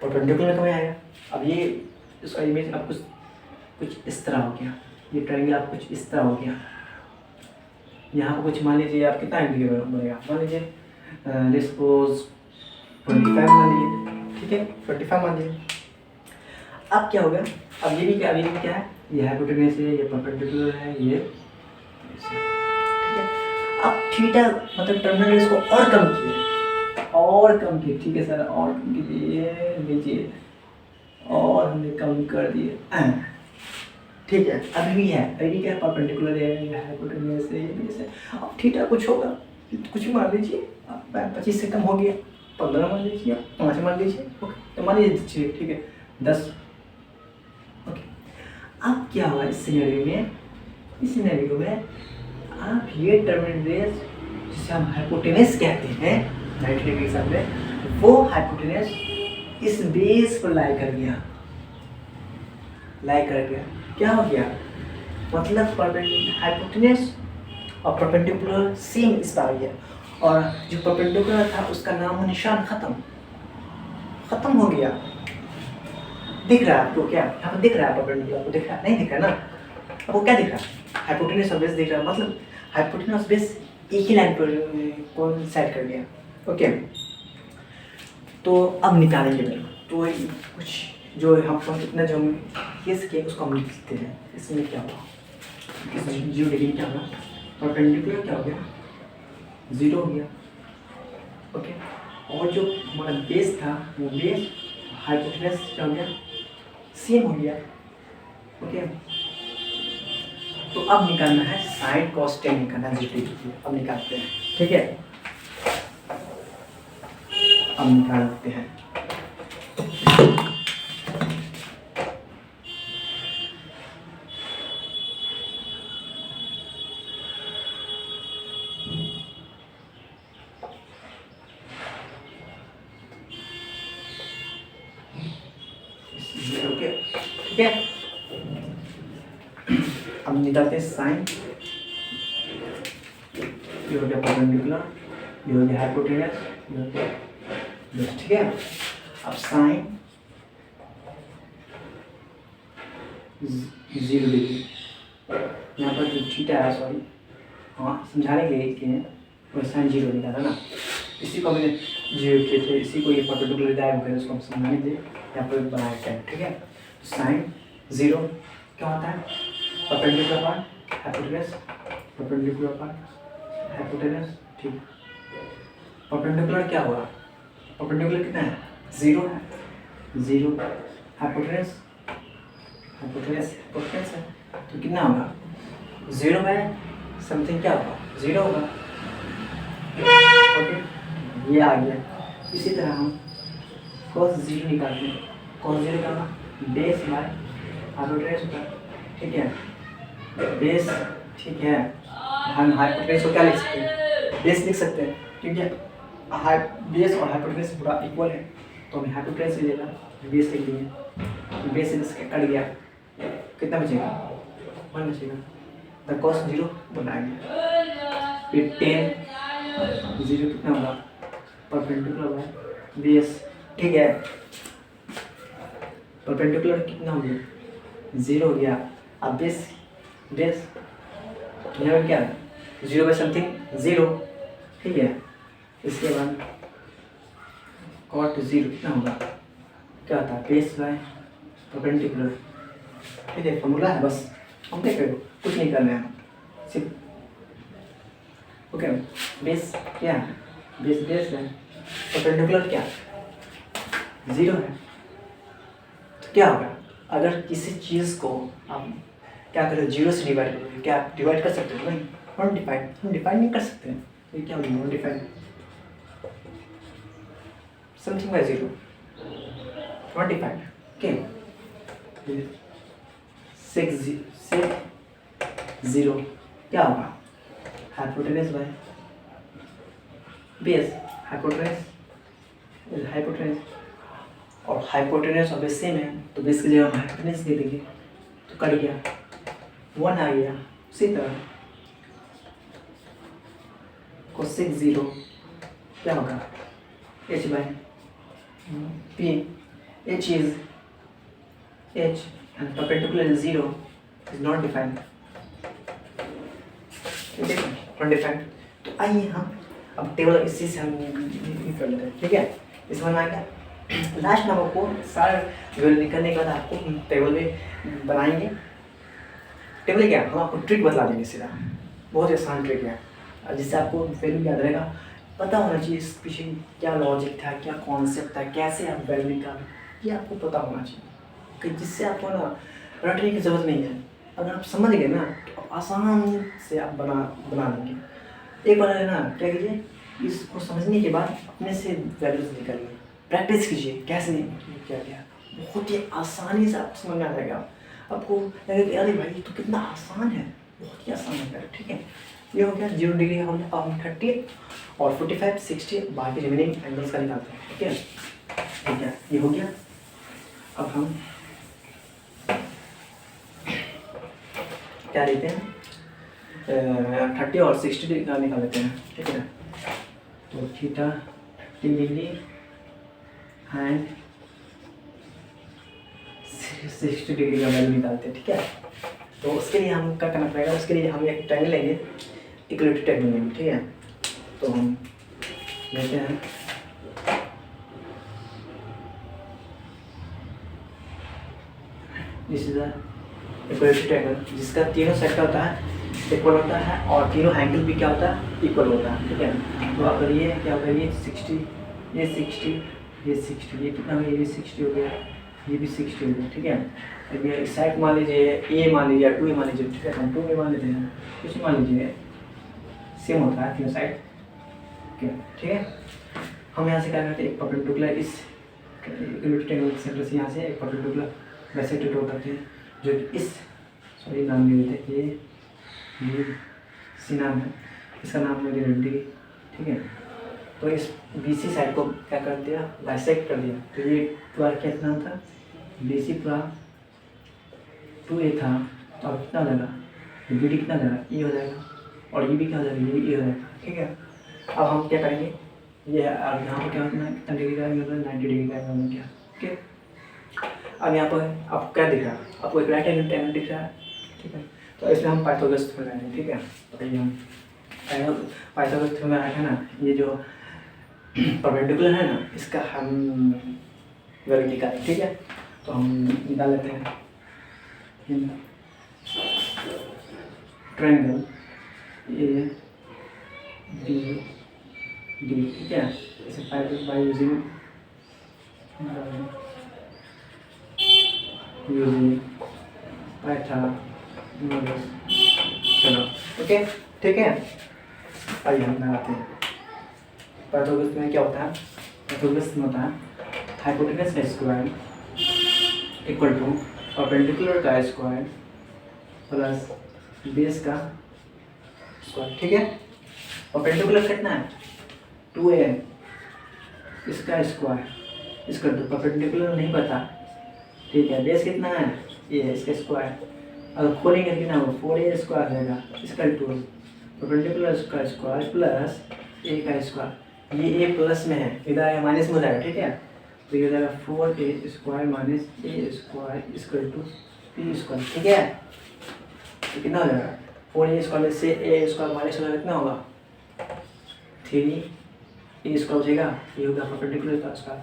परपेंडिकुलर में कमी आएगा। अब ये इसका इमेज अब कुछ इस तरह हो गया, ये ट्रायंगल आप कुछ इस तरह हो गया। यहाँ पर कुछ मान लीजिए आप कितना डिग्री बनेगा, मान लीजिए लेट्स सपोज 25 मान लीजिए, ठीक है, 25 मान लीजिए। अब क्या होगा, अब ये भी क्या है, ये हाइपोटेनस है, ये परपेंडिकुलर है, ये ठीक है। अब थीटा मतलब टर्मिनल रेज को और कम किए, ठीक है सर, और कम कीजिए, लीजिए, और हमने कम कर दिए, ठीक है। अभी क्या है, परपेंडिकुलर है, ये हाइपोटेनस है, ये बेस है। अब थीटा कुछ होगा, कुछ भी मान लीजिए, 25 से कम हो गया, 15 मान लीजिए, 5 मान लीजिए, ओके, तो मान लीजिए ठीक है 10, ओके। अब क्या हुआ इस सिनेरियो में आप ये टर्मिनल रेज जिसे हम हाइपोटेनस कहते हैं 90 डिग्री के सामने, वो हाइपोटेनस इस बेस पर लाई कर गया, क्या हो गया, मतलब हाइपोटेनस और परपेंडिकुलर सेम इस पर आ गया, और जो परपेंडिकुलर था उसका नाम निशान खत्म हो गया। दिख रहा है आपको क्या, यहाँ पर दिख रहा है परपेंडिकुलर, आपको दिख रहा है, नहीं दिख रहा ना, आपको क्या दिख रहा है, हाइपोटेनस और बेस दिख रहा है, मतलब हाइपोटेनस बेस एक ही लाइन पर कोइंसाइड कर गया, ओके। तो अब निकालेंगे मेरे तो कुछ जो हम इतना जो हम ये सके उसको हम लिखते हैं। इसमें क्या हुआ, इस 0 डिग्री क्या हुआ, परपेंडिकुलर क्या हो गया, 0 हो गया, ओके। और जो हमारा बेस था वो बेस हाइपोटेनस क्या हो गया, सेम हो गया, ओके। तो अब निकालना है साइन कॉस टेन निकालना है 0 डिग्री, अब निकालते हैं, ठीक है, अब निकालते हैं। ओके, ठीक है, अब निकालते हैं साइन, ये हो गया परपेंडिकुलर, ये हो गया हाइपोटेनस, ये हो गया बेस, ठीक है। अब साइन 0 डिग्री, यहाँ पर जो थीटा है, सॉरी हाँ समझाने के लिए और साइन 0 निकाला ना, इसी को मैंने जीरो के थे, इसी को ये परपेंडिकुलर डायग्राम करें, उसको हम समझाने दे यहाँ पर बनाया क्या है, ठीक है। साइन जीरो क्या होता है, perpendicular part hypotenuse, perpendicular part hypotenuse, ठीक। परपेंडिकुलर क्या हुआ, परपेंडिकुलर कितना है, जीरो है, जीरो हाइपोटेनस, हाइपोटेनस हाइपोटेनस है तो कितना होगा, जीरो में समथिंग क्या होगा, जीरो होगा, ओके। ये आ गया। इसी तरह हम cos जीरो निकालते हैं, cos जीरो का बेस बाय हाइपोटेनस होता है, ठीक है, बेस, ठीक है। हम हाइपोटेनस को क्या लिख सकते हैं, बेस लिख सकते हैं, ठीक है। बेस और हाइपोटेनस पूरा इक्वल है तो हमें हाइपोटेनस से लेना, बेस लिख देंगे, बेस से कट गया, कितना बचेगा, 1 बचेगा, तो cos जीरो बनाएंगे, फिर tan जीरो कितना होगा, परपेंडिकुलर बाय बेस, ठीक है। परपेंडिकुलर कितना हो गया, जीरो हो गया। अब बेस, बेस यहाँ क्या है, जीरो बाय समथिंग जीरो, ठीक है। इसके बाद cot जीरो कितना होगा, क्या होता है, बेस बाय परपेंडिकुलर, ठीक है। फॉर्मूला है बस, हम क्या करें, कुछ नहीं करना है सिर्फ, ओके। बेस क्या है, बेस बेस है, परपेंडिकुलर क्या जीरो है, तो क्या होगा, अगर किसी चीज़ को आप क्या करें, जीरो से डिवाइड करोगे, क्या आप डिवाइड कर सकते हो, नहीं, नॉट डिफाइंड, हम डिफाइंड नहीं कर सकते हैं, ये क्या होगी, not defined, something by zero, not defined, okay. Six zero क्या होगा, hypotenuse by base, hypotenuse hypotenuse, और हाइपोटेनस और बेस सेम है तो बेस की जगह हम हाइपोटेनस दे देंगे तो कट गया, 1 आ गया। उसी तरह कोसेक जीरो क्या होगा, h by p, h is h and perpendicular is 0 is not defined, undefined। तो आइए हम अब टेबल इसी से हम कर लेते हैं, ठीक है। इस में आ गया, लास्ट में आपको सारा वीडियो निकलने के बाद आपको टेबल में बनाएंगे, टेबल क्या, हम आपको ट्रिक बता देंगे सीधा, बहुत ही आसान ट्रिक है, और जिससे आपको वैल्यू याद रहेगा, पता होना चाहिए इस पीछे क्या लॉजिक था, क्या कॉन्सेप्ट था, कैसे आप वैल्यू निकालें, ये आपको पता होना चाहिए, कि जिससे आपको ना रटने की ज़रूरत नहीं है। अगर आप समझ गए ना तो आसान से आप बना देंगे। एक बार है ना, क्या कीजिए, इसको समझने के बाद अपने से वैल्यूज निकालिए, प्रैक्टिस कीजिए कैसे क्या गया, बहुत ही आसानी से आप समझ में आ जाएगा, आपको लगेगा अरे भाई तो कितना आसान है, बहुत ही आसान है, ठीक है। ये हो गया 0 डिग्री का, हम 30 और 45 60 बाकी रिमेनिंग एंगल्स का निकालते हैं, ठीक है, ठीक है। ये हो गया। अब हम क्या लेते हैं, 30 और 60 डिग्री का निकाल लेते हैं, ठीक है। तो थीटा 30 डिग्री एंड 60 डिग्री का वैल्यू निकालते हैं, ठीक है। तो उसके लिए हम क्या करना पड़ेगा, उसके लिए हम एक ट्रायंगल लेंगे, इक्विलेटरल ट्रायंगल लेंगे, ठीक है। तो हम लेते हैं दिस इज इक्विलेटरल ट्रायंगल, जिसका तीनों साइड का होता है इक्वल होता है और तीनों एंगल भी क्या होता है, इक्वल होता है, ठीक है। तो अगर ये क्या होगा, ये 60, ये 60, ये 60, ये कितना हो गया, ये 60 हो गया, ये भी 60 हो गया, ठीक है। अब ये साइड मान लीजिए ए मान लीजिए, 2 ए मान लीजिए, ठीक है, हम 2 ए मान लेते हैं, कुछ मान लीजिए सेम होता है तीनों साइड, ठीक है। हम यहाँ से क्या करते हैं, एक परपेंडिकुलर इस ट्रायंगल सेंटर से यहाँ से एक परपेंडिकुलर वैसे ड्रॉ करते हैं, जो इस सॉरी नाम ले लेते हैं, ये सी नाम है, इसका नाम है डी, ठीक है। तो इस BC साइड को क्या कर दिया, बाइसेक्ट कर दिया, तो ये पूरा कितना था, BC पूरा 2A था, तो अब कितना हो जाएगा, BD कितना हो जाएगा, E हो जाएगा, और ये भी क्या हो जाएगा, ये भी E हो जाएगा, ठीक है। अब हम क्या करेंगे, ये अब यहाँ पर क्या होता है, कितना डिग्री का एंगल, 90 डिग्री का एंगल क्या, ठीक है। अब यहाँ पर आपको क्या दिख रहा है, आपको एक राइट एंगल दिख रहा है, ठीक है। तो इसमें हम पाइथागोरस थ्योरम लगाएंगे, ठीक है। तो ये हम पाइथागोरस थ्योरम लगाएंगे ना, ये जो परपेंडिकुलर है ना, इसका हम वैल्यू निकालें, ठीक है। तो हम निकाल लेते हैं ट्रायंगल ए बी डी, ठीक है। इसे बाय यूजिंग पाइथागोरस, चलो ओके, ठीक है। आइए हम लगाते हैं। पाइथागोरस में क्या होता है? पाइथागोरस में होता है हाइपोटेनस का स्क्वायर इक्वल टू परपेंडिकुलर का स्क्वायर प्लस बेस का स्क्वायर, ठीक है। परपेंडिकुलर कितना है? 2a, इसका स्क्वायर इसका तो परपेंडिकुलर नहीं पता, ठीक है। बेस कितना है? ये है, इसका स्क्वायर अगर खोलेंगे कितना हो? 4a स्क्वायर रहेगा, इसका 2 परपेंडिकुलर का स्क्वायर प्लस a का स्क्वायर। ये a प्लस में है, इधर माइनस में हो जाएगा, ठीक है। तो ये हो जाएगा 4a square minus a square equal to p square, ठीक है। तो कितना हो जाएगा? 4a स्क्वायर से a स्क्वायर माइनस होगा, कितना होगा? 3a स्क्वायर हो जाएगा, ये होगा परपेंडिकुलर का स्क्वायर।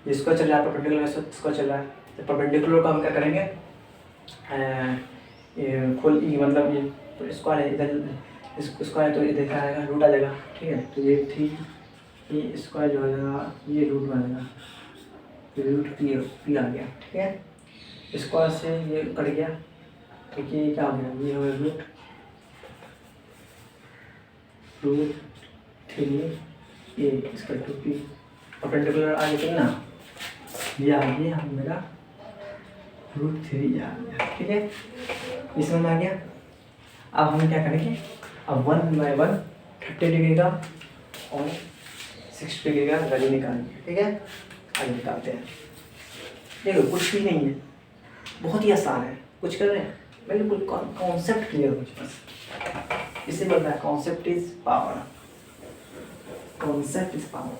इसको चल रहा है परपेंडिकुलर, इसको चल रहा है, तो परपेंडिकुलर को हम क्या करेंगे? मतलब ये स्क्वायर है, इधर इसको स्क्वायर तो इधर क्या आएगा? रूट आ जाएगा, ठीक है। तो ये 3 स्क्वायर जो हो जाएगा ये रूट बनेगा, तो रूट पी आ गया, ठीक है। स्क्वायर से ये कट गया, तो ये क्या हो गया? ये हो गया रूट 3a इसका 2p। परपेंडिकुलर आगे कितना? ये आ गया हम मेरा रूट 3 आ गया, ठीक है। इसमें आ गया। अब हम क्या करेंगे? अब 1 बाय 1 30 डिग्री का और 60 डिग्री का वैल्यू निकालेंगे, ठीक है। आगे निकालते हैं। देखो कुछ भी नहीं है, बहुत ही आसान है। कुछ कर रहे हैं, बिल्कुल कॉन्सेप्ट क्लियर हो बस। इसे बोलता है concept is power, concept is power,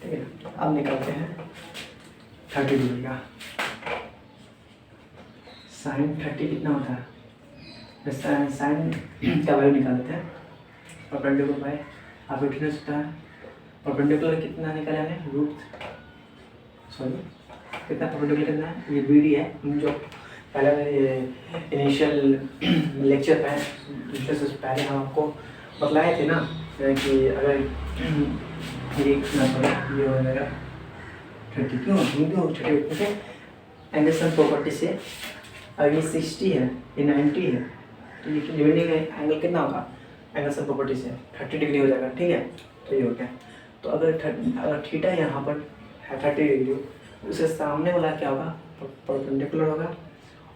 ठीक है। अब निकालते हैं 30 डिग्री का साइन 30 कितना होता है? साइन का वैल्यू निकाल लेते हैं। परपेंडिकुलर बाय हाइपोटेनस होता है। परपेंडिकुलर कितना निकाला है? कितना परपेंडिकुलर कितना है? ये बी डी है, जो पहले मैंने इनिशियल लेक्चर पहले हम आपको बतलाए थे ना कि अगर ये हो जाएगा 30, क्यों 30, एंगल प्रॉपर्टी से अगर ये 60 है, ये 90 है, तो ये डिपेंडिंग एंगल कितना होगा? एंगल सब प्रॉपर्टी से 30 डिग्री हो जाएगा, ठीक है। तो ये हो गया। तो अगर थीटा यहाँ पर है 30 डिग्री, उसके सामने वाला क्या होगा? परपेंडिकुलर होगा,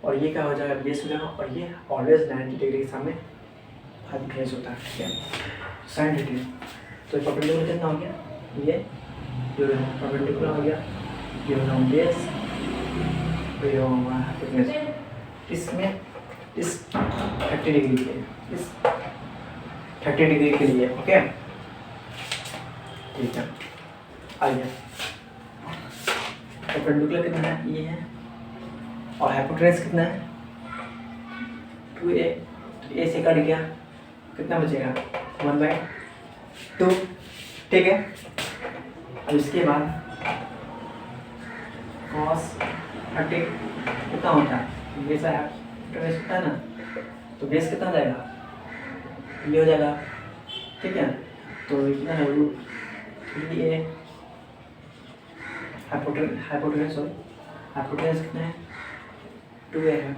और ये क्या हो जाएगा? बेस हो जाएगा, और ये ऑलवेज 90 डिग्री के सामने हाइपोटेनस होता है, ठीक है। साइन 30, तो परपेंडिकुलर कितना हो गया? ये जो परपेंडिकुलर हो गया, ये हो जाएगा बेस, तो ये होगा हाइपोटेनस। इसमें इस 30 डिग्री के लिए, इस 30 डिग्री के लिए, ओके, ठीक है। आइए परपेंडिकुलर कितना है? ये है, और हाइपोटेनस कितना है? 2a, तो a से कट गया, कितना बचेगा? 1/2, ठीक है। अब इसके बाद cos 30 कितना होता है? बेस हाइपोटेनस होता है ना, तो बेस कितना हो जाएगा? ये हो जाएगा, ठीक है। तो कितना है? रूट 3a हाइपोटेनस कितना है? 2a है,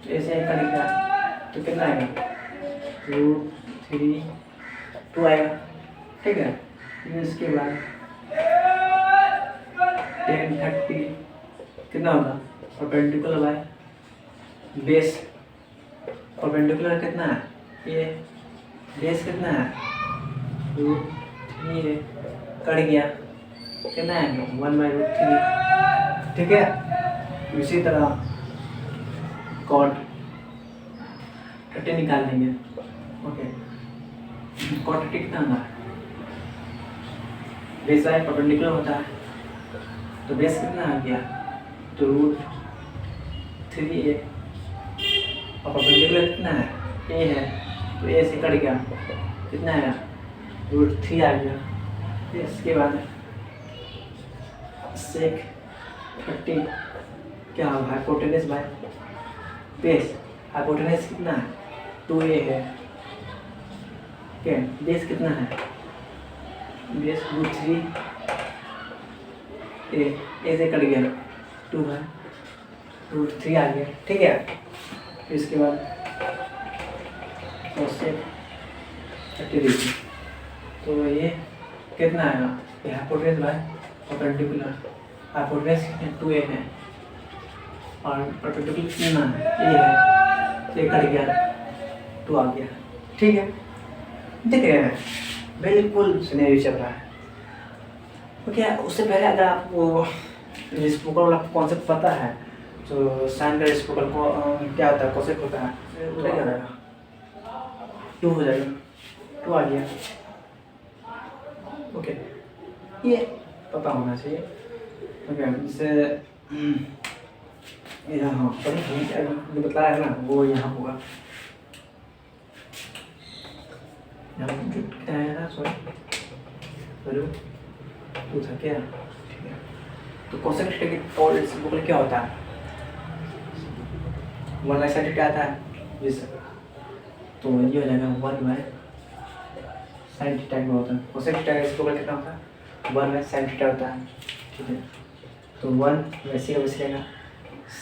तो ऐसे करेंगे तो कितना आएगा? रूट 3 2 आएगा, ठीक है। फिर इसके बाद 10 30 कितना होगा? परपेंडिकुलर बाय बेस, परपेंडिकुलर कितना है? ये बेस कितना है? रूट 3 है, कट गया, कितना है? 1/√3, ठीक है। इसी तरह कॉट 30 निकाल लेंगे, ओके। कॉट 30 कितना होगा? बेस बाय परपेंडिकुलर होता है, तो बेस कितना आ गया? तो रूट 3a, और परपेंडिकुलर कितना है? a है, तो a से कट गया, कितना है? √3 आ गया। फिर इसके बाद सेक 30 क्या होगा, हाइपोटेनस बाय बेस। हाइपोटेनस कितना है, 2a है। क्या बेस कितना है, बेस √3 ए से कट गया 2 है, √3 आ गया। ठीक है, फिर इसके बाद कोसेक 30 तो ये कितना आएगा, ये hypotenuse by perpendicular. Hypotenuse 2a है और परपेंडिकुलर कितना है, ए है, तो ये कट गया 2 आ गया। ठीक है, देख रहे हैं बिल्कुल सिनेरियो चल रहा है। तो क्या उससे पहले अगर आपको रेसिप्रोकल वाला कॉन्सेप्ट पता है तो साइन का रेसिप्रोकल को क्या होता है, कोसेक होता है, तो क्या रहेगा, 2 हो जाएगा, 2 आ गया। ओके, ये पता होना चाहिए। ओके, जैसे यहाँ पर जो बतलाया है ना वो यहाँ होगा, यहाँ जो क्या है ना, सॉरी तो था क्या। ठीक है, तो कोसेक थीटा और रेसिप्रोकल क्या होता है, 1 बाई साइन थीटा आता है जी सर, तो ये हो जाएगा 1 बाई साइन थीटा में होता है। कोसेक थीटा का रेसिप्रोकल कितना होता है, 1 बाई साइन थीटा होता है। ठीक है, तो 1 वैसे का वैसे रहेगा,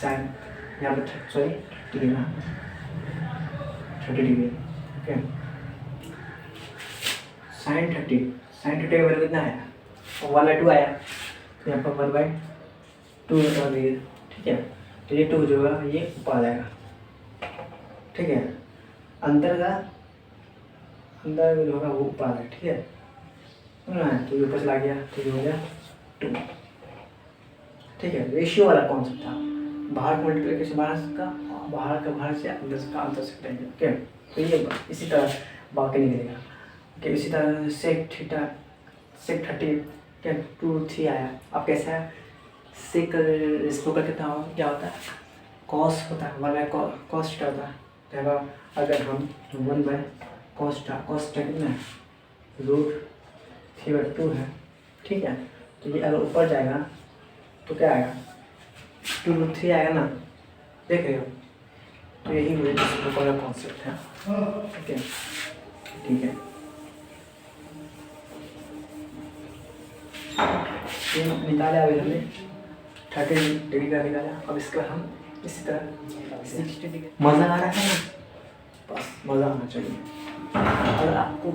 साइन यहाँ पर सॉरी डिग्री ना 30 डिग्री। ओके, साइन 30 का वैल्यू कितना है, 1/2 आया, तो यहाँ पर 1/2 लगा दिए। ठीक है, तो ये 2 जो होगा ये ऊपर आ जाएगा। ठीक है, अंदर जो होगा वो ऊपर आ जाएगा। ठीक है, तो ये ऊपर चला गया तो ये हो गया 2। ठीक है, रेशियो वाला कॉन्सेप्ट था, बाहर मल्टीप्लिकेशन बाहर से अंदर से करेंगे। ओके, तो ये इसी तरह बाकी निकलेगा। ओके, इसी तरह सेक 30 क्या 2/3 आया। अब कैसा है, सेक रेसिप्रोकल कितना होगा, क्या होता है, कॉस होता है, 1 बाई कॉस थीटा होता है। तो अगर हम 1 बाई कॉस थीटा कितना है, √3/2 है। ठीक है, तो ये अगर ऊपर जाएगा तो क्या आएगा, 2√3 आएगा ना, देख रहे हो। तो यही रेसिप्रोकल का कॉन्सेप्ट है। ओके, ठीक है, ये निकाला अभी हमने 30 डिग्री का निकाला। अब इसका हम इसी तरह 60 डिग्री। मज़ा आ रहा है ना, बस मज़ा आना चाहिए। अगर आपको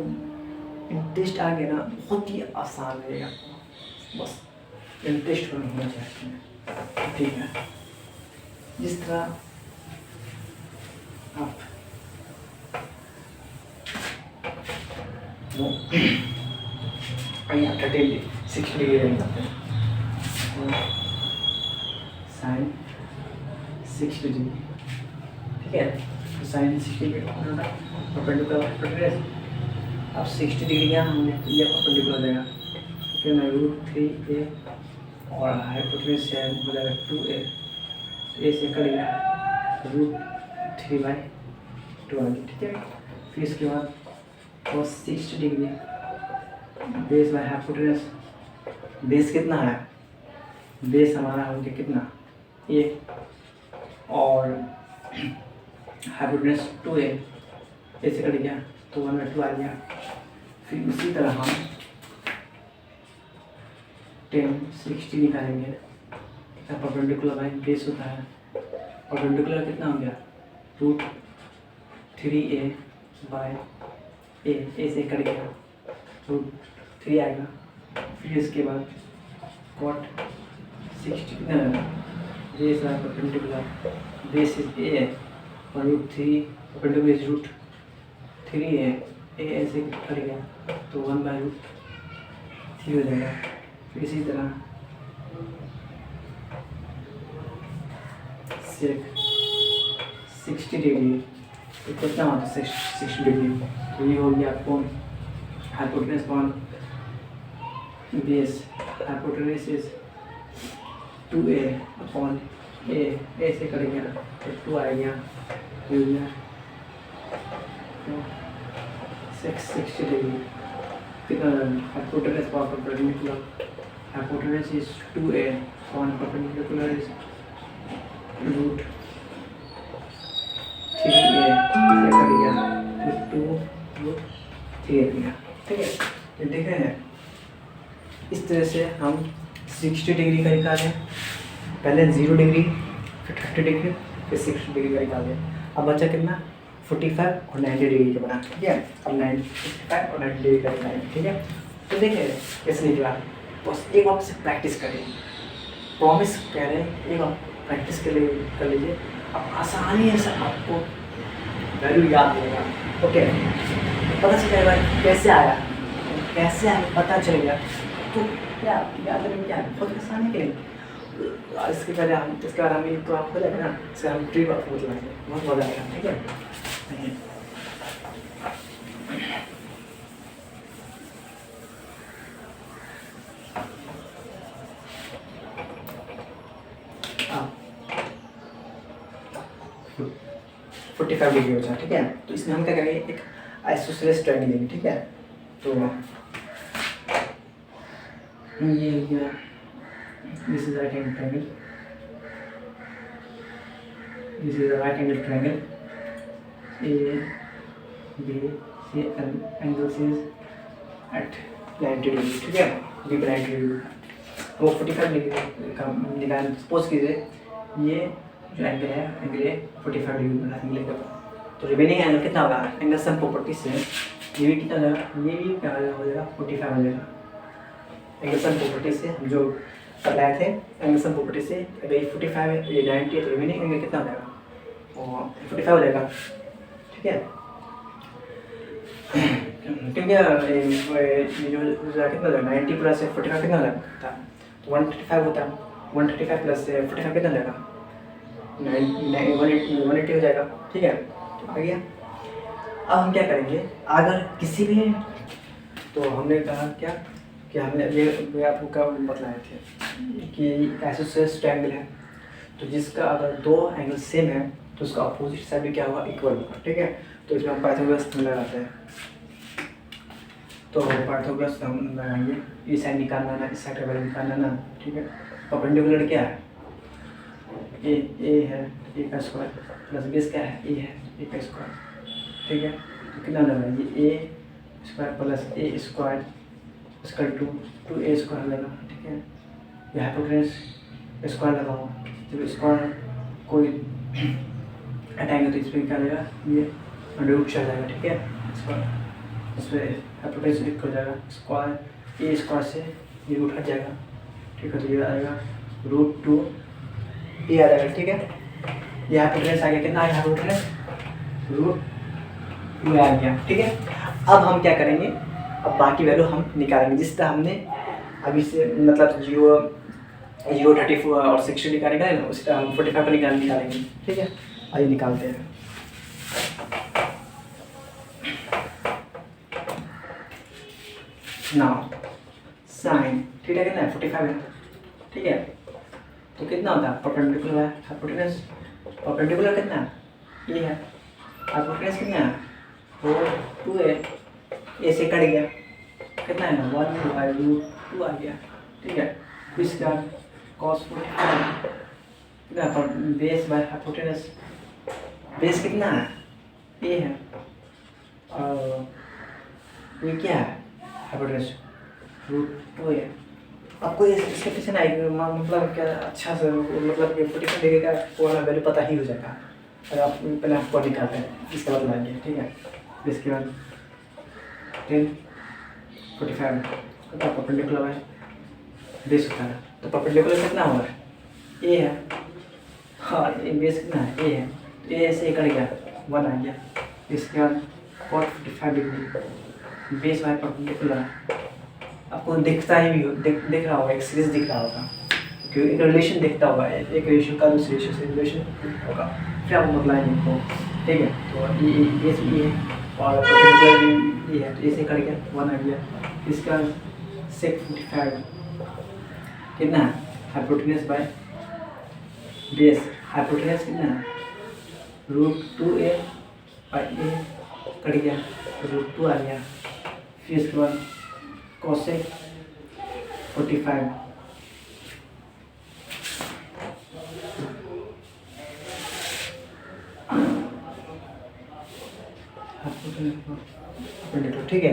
इंटरेस्ट आ गया ना, बहुत ही आसान रहेगा, बस इंटरेस्ट होना चाहिए। ठीक है, जिस तरह आप आइए 60 डिग्री करते हैं, साइन 60 डिग्री। ठीक है, तो साइन 60 डिग्री परपेंडिकुलर, अब 60 डिग्री यहाँ हमने ये परपेंडिकुलर देगा। फिर मैं √3a और हाइपोटेनस है हो जाएगा 2a, तो a से कट गया √3/2 आ गया। ठीक है, फिर इसके बाद cos 60 degree base by hypotenuse. Base कितना है, बेस हमारा हो गया कितना, a और हाइपोटेनस 2a, a से कट गया तो 1/2 आ गया। फिर उसी तरह हम 60 निकालेंगे, परपेंडिकुलर बाई बेस होता है, परपेंडिकुलर कितना हो गया, √3a बाय a से कट गया √3 आएगा। फिर इसके बाद cot 60 कितना है, बेस है परपेंडिकुलर, बेस इज a और √3 परपेंडिकुलर इज √3a, a से कट गया तो 1/√3 हो जाएगा। फिर इसी तरह सेक 60 डिग्री, तो कितना होता है 60 डिग्री, तो ये हो गया आपको hypotenuse upon base. Hypotenuse is 2a upon a से कट गया तो 2 आ गया, हो गया 60 डिग्री। कितना hypotenuse for perpendicular, hypotenuse is 2a और परपेंडिकुलर इज रूट 3a, क्या कर दिया तो 2 रूट 3a दिया। ठीक है, ये देख रहे हैं इस तरह से हम 60 डिग्री का निकालें, पहले 0 डिग्री फिर 30 डिग्री फिर 60 डिग्री का निकालें। अब बचा कितना 45 और 90 डिग्री का बना। ठीक है, अब 55 और 90 डिग्री का निकालें। ठीक है, तो देखिए कैसे निकला, बस एक बार से प्रैक्टिस करें, प्रॉमिस कह रहे हैं एक बार प्रैक्टिस कर लीजिए, अब आसानी से आपको वैल्यू याद रहेगा। ओके, पता चल जाएगा कैसे आया पता चल गया तो क्या याद रखने क्या है, बहुत आसानी के लिए। इसके बाद हम तो आप हो जाएगा ना, इससे हम ट्रिक आपको बताएंगे, बहुत मजा आएगा। ठीक है, हाँ 45 डिग्री हो जाए। ठीक है, तो इसमें हम क्या करेंगे, एक आइसोसेलेस ट्रायंगल लेंगे। ठीक है, तो ये this is right angle triangle, this is right angle triangle, A B C angles is at 90 degree. ठीक है, बी 90 डिग्री, वो 45 डिग्री का निकाल। सपोज कीजिए ये जो एंगल है एंगल ए 45 डिग्री बना एंगल का, तो रिमेनिंग एंगल कितना होगा, एंगल सम प्रॉपर्टी से ये भी कितना हो जाएगा, ये भी क्या हो जाएगा 45 हो जाएगा। एंगल सम प्रॉपर्टी से हम जो बताए थे, एंगल सम प्रॉपर्टी से अगर ये 45 है, ये 90 है, तो रिमेनिंग एंगल कितना हो जाएगा, और 45 हो जाएगा। ठीक है, क्योंकि ये जो कितना हो जाएगा 90 प्लस 45 कितना हो जाएगा, तो 135 होता है, 135 प्लस 45 कितना हो जाएगा 180 हो जाएगा। ठीक है, तो आ गया। अब हम क्या करेंगे, अगर किसी भी, तो हमने कहा क्या कि हमने ये आपको क्या बतलाए थे कि आइसोसेलेस ट्रायंगल है, तो जिसका अगर दो एंगल सेम है तो उसका अपोजिट साइड भी क्या होगा, इक्वल होगा। ठीक है, तो इसमें हम पाइथागोरस लगाते हैं, तो पाइथागोरस हम लगाएंगे, इस साइड निकालना ना, इस साइड का वैल्यू निकालना ना। ठीक है, परपेंडिकुलर क्या है, ए है, ए का स्क्वायर प्लस बेस क्या है, ए है, ए का स्क्वायर। ठीक है, तो कितना लगा, ये ए स्क्वायर प्लस ए स्क्वायर इसका 2 ए स्क्वायर लगा। ठीक है, ये हाइपोटेनस स्क्वायर लगा हुआ, जब स्क्वायर कोई हटाएंगे तो इसमें क्या लगेगा, ये रूट चल जाएगा। ठीक है, स्क्वायर इसमें हाइपोटेनस लिख हो जाएगा, स्क्वायर ए स्क्वायर से ये रूट हट जाएगा। ठीक है, तो ये आएगा √2 ए आ जाएगा। ठीक है, ये हाइपोटेनस आ गया, कितना आया हाइपोटेनस √2 आ गया। ठीक है, अब हम क्या करेंगे, अब बाकी वैल्यू हम निकालेंगे, जिस तरह हमने अभी से मतलब 0, 34 और 60 निकाले ना, उसी तरह हम 45 पर निकालेंगे। ठीक है, आइए निकालते हैं। नाउ साइन थीटा कितना है 45 है। ठीक है, तो कितना होता है, परपेंडिकुलर है, हाइपोटेनस परपेंडिकुलर कितना है, ये है, हाइपोटेनस कितना है 2 है, ए से कट गया, कितना है ना 1/√2 आ गया। ठीक है, फिर इसके बाद cos 45 कितना पर बेस बाय हाइपोटेनस, बेस कितना है, ए है, और ये क्या है हाइपोटेनस √2 है। आपको इसके पीछे ना मतलब क्या अच्छा से मतलब ये 45 डिग्री का पूरा वैल्यू पता ही हो जाएगा, अगर आप पहले आपको निकालते हैं इसके बाद लाएंगे। ठीक है, इसके बाद 10 45 तो परपेंडिकुलर है, बेस होता है, तो परपेंडिकुलर कितना होगा, ए है, हाँ ये बेस कितना है, ए है, तो ए से कट गया 1 आ गया। इसके बाद cos 45 degree base by perpendicular, आपको दिखता ही भी दिख रहा होगा, एक सीरीज दिख रहा होगा, क्योंकि एक रिलेशन दिखता होगा, एक रेशियो का दूसरे रेशियो से रिलेशन होगा, फिर आप मतलब इनको। ठीक है, तो ये से और परपेंडिकुलर भी ये है, तो ए से कट गया 1 आ गया। इसका sec 45 कितना है, हाइपोटेनस बाय बेस, हाइपोटेनस कितना है √2a बाय ए कट गया, √2 आ गया। फिर इसके बाद कोसेक 45 ठीक है।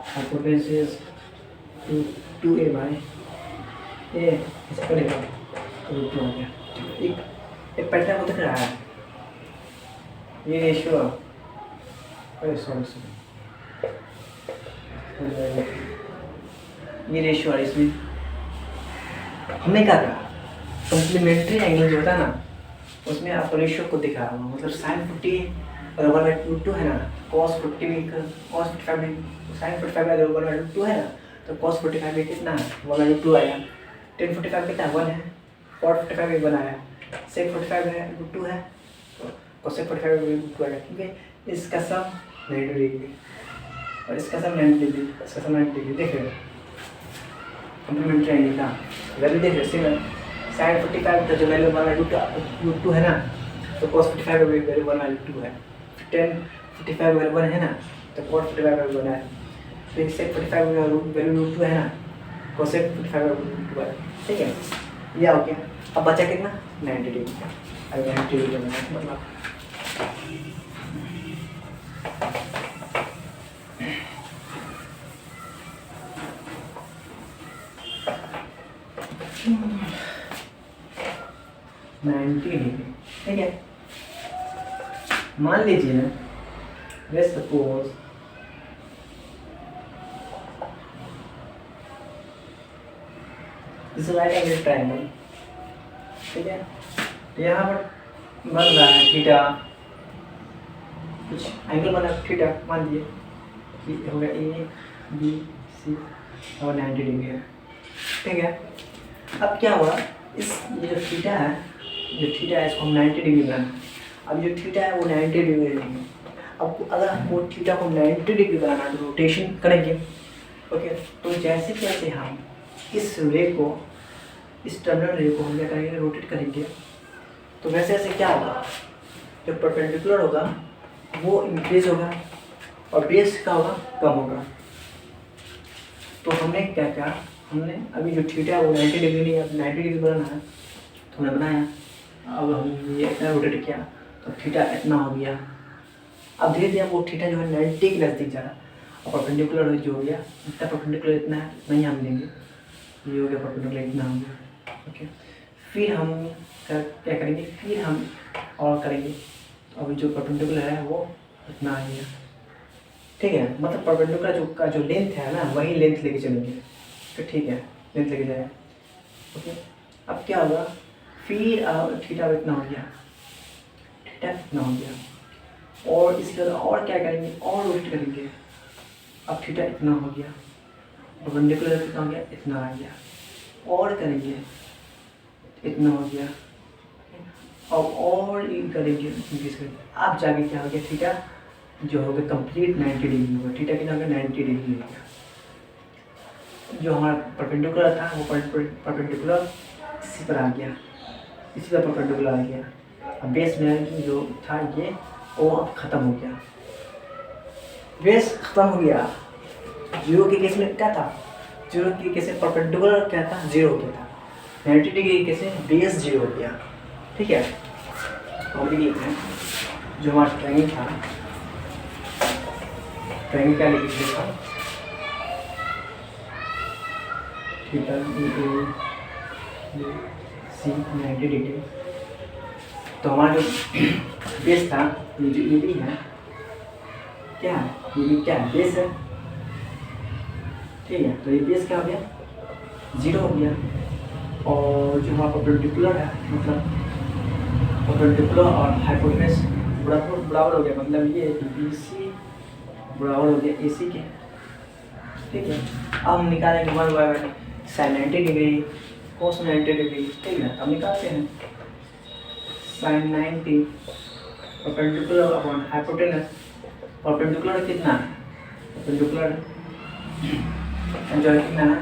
हाइपोटेनस इज 2a बाई ए ऐसे करेगा रूट 2 आ गया। एक पैटर्न को दिख रहा है, ये रेशियो, अरे सॉरी ये रेशियो है। इसमें हमने क्या कहा, कम्प्लीमेंट्री एंगल जो होता है ना उसमें आपको रेशियो को दिखा रहा हूँ, मतलब साइन 40 और 1/2 है ना, कॉस 40 भी, कॉस 45 भी, साइन 45 अगर 1/2 है ना तो कॉस 45 भी कितना है 1/2 आया, टेन 45 कितना 1 है, कॉट 45 भी 1 आया, सेक 45 है √2 है, तो कोसेक 45 भी √2 आया। ठीक है, इसका सम 90 डिग्री और इसका सम 90 डिग्री, इसका सम 90 डिग्री। देख रहे हो कम्प्लीमेंट्री एंगल का वैल्यू देख रहे हो, साइन 45 का जो वैल्यू √2 है ना, तो कॉस 45 का वैल्यू 1/2 है, टेन 45 वैल्यू 1 है ना, तो कॉट 45 वैल्यू 1 है, फिर सेक 45 वैल्यू √2 है ना, कोसेक 45 वैल्यू √2 है। ठीक है, ये हो गया। अब बचा कितना 90 डिग्री का, अब 90 डिग्री मतलब ठीक है। मान लीजिए ना, let's suppose this right angle triangle, ठीक है, यहाँ पर बन रहा है थीटा, कुछ एंगल बना थीटा, मान लीजिए कि हो गया ए बी सी और 90 डिग्री है। ठीक है, अब क्या हुआ, इस ये जो थीटा है इसको हम 90 डिग्री बनाना। अब जो थीटा है वो 90 डिग्री लेंगे। अब अगर हमको थीटा को 90 डिग्री बनाना तो रोटेशन करेंगे। ओके, तो जैसे जैसे हम इस रे को, इस टर्मिनल रे को हम क्या करेंगे, रोटेट करेंगे, तो वैसे ऐसे क्या होगा, जो परपेंडिकुलर होगा वो इंक्रीज होगा और बेस का होगा कम होगा। तो हमने क्या किया, हमने अभी जो थीटा है वो 90 डिग्री नहीं, अब 90 डिग्री बनाना है तो हमने बनाया। अब हम ये इतना रोटेट किया तो थीटा इतना हो गया। अब धीरे धीरे वो थीटा जो है 90 के नज़दीक जा रहा, और परपेंडिकुलर जो हो गया, इतना परपेंडिकुलर इतना है, नहीं हम लेंगे, ये हो गया परपेंडिकुलर इतना हो गया। ओके, फिर हम क्या करेंगे, फिर हम और करेंगे, तो अभी जो परपेंडिकुलर है वो इतना आ गया। ठीक है, मतलब परपेंडिकुलर का जो लेंथ है ना वही लेंथ लेके चलेंगे, तो ठीक है लेंथ लेके जाएगा। ओके, अब क्या होगा, फिर थीटा इतना हो गया, थीटा इतना हो गया, और इसके बाद और क्या करेंगे, और रोटेट करेंगे। अब थीटा इतना हो गया, परपेंडिकुलर कितना हो गया, इतना आ गया, और करेंगे इतना हो गया, अब और करेंगे इंक्रीज करेंगे। अब जाके क्या हो गया, थीटा जो हो गया कंप्लीट 90 डिग्री होगा। थीटा कितना हो गया, 90 डिग्री हो गया। जो हमारा परपेंडिकुलर था वो परपेंडिकुलर इसी पर आ गया, इसी पर परपेंडिकुलर आ गया। अब बेस में जो था ये वो अब ख़त्म हो गया, बेस ख़त्म हो गया। जीरो के केस में क्या था, जीरो के केस में परपेंडिकुलर क्या था, जीरो हो गया था। 90 डिग्री के केस में बेस जीरो हो गया। ठीक है, तो लिखते हैं जो हमारा ट्रायंगल था, ट्रायंगल क्या लिखिए था, थीटा सी 90 डिग्री। तो हमारा जो बेस था ये भी है, क्या है, ये भी क्या है, बेस है। ठीक है, तो ये बेस क्या हो गया, जीरो हो गया। और जो हमारा परपेंडिकुलर है, मतलब परपेंडिकुलर और हाइपोटेनस बराबर हो गया, मतलब ये बी सी बराबर हो गया ए सी के। ठीक है, अब हम निकालेंगे 1/1 साइन 90 डिग्री कोस 90 डिग्री। ठीक है, अब निकालते हैं sine 90 perpendicular upon hypotenuse. Perpendicular कितना है, परपेंडिकुलर जो कितना है,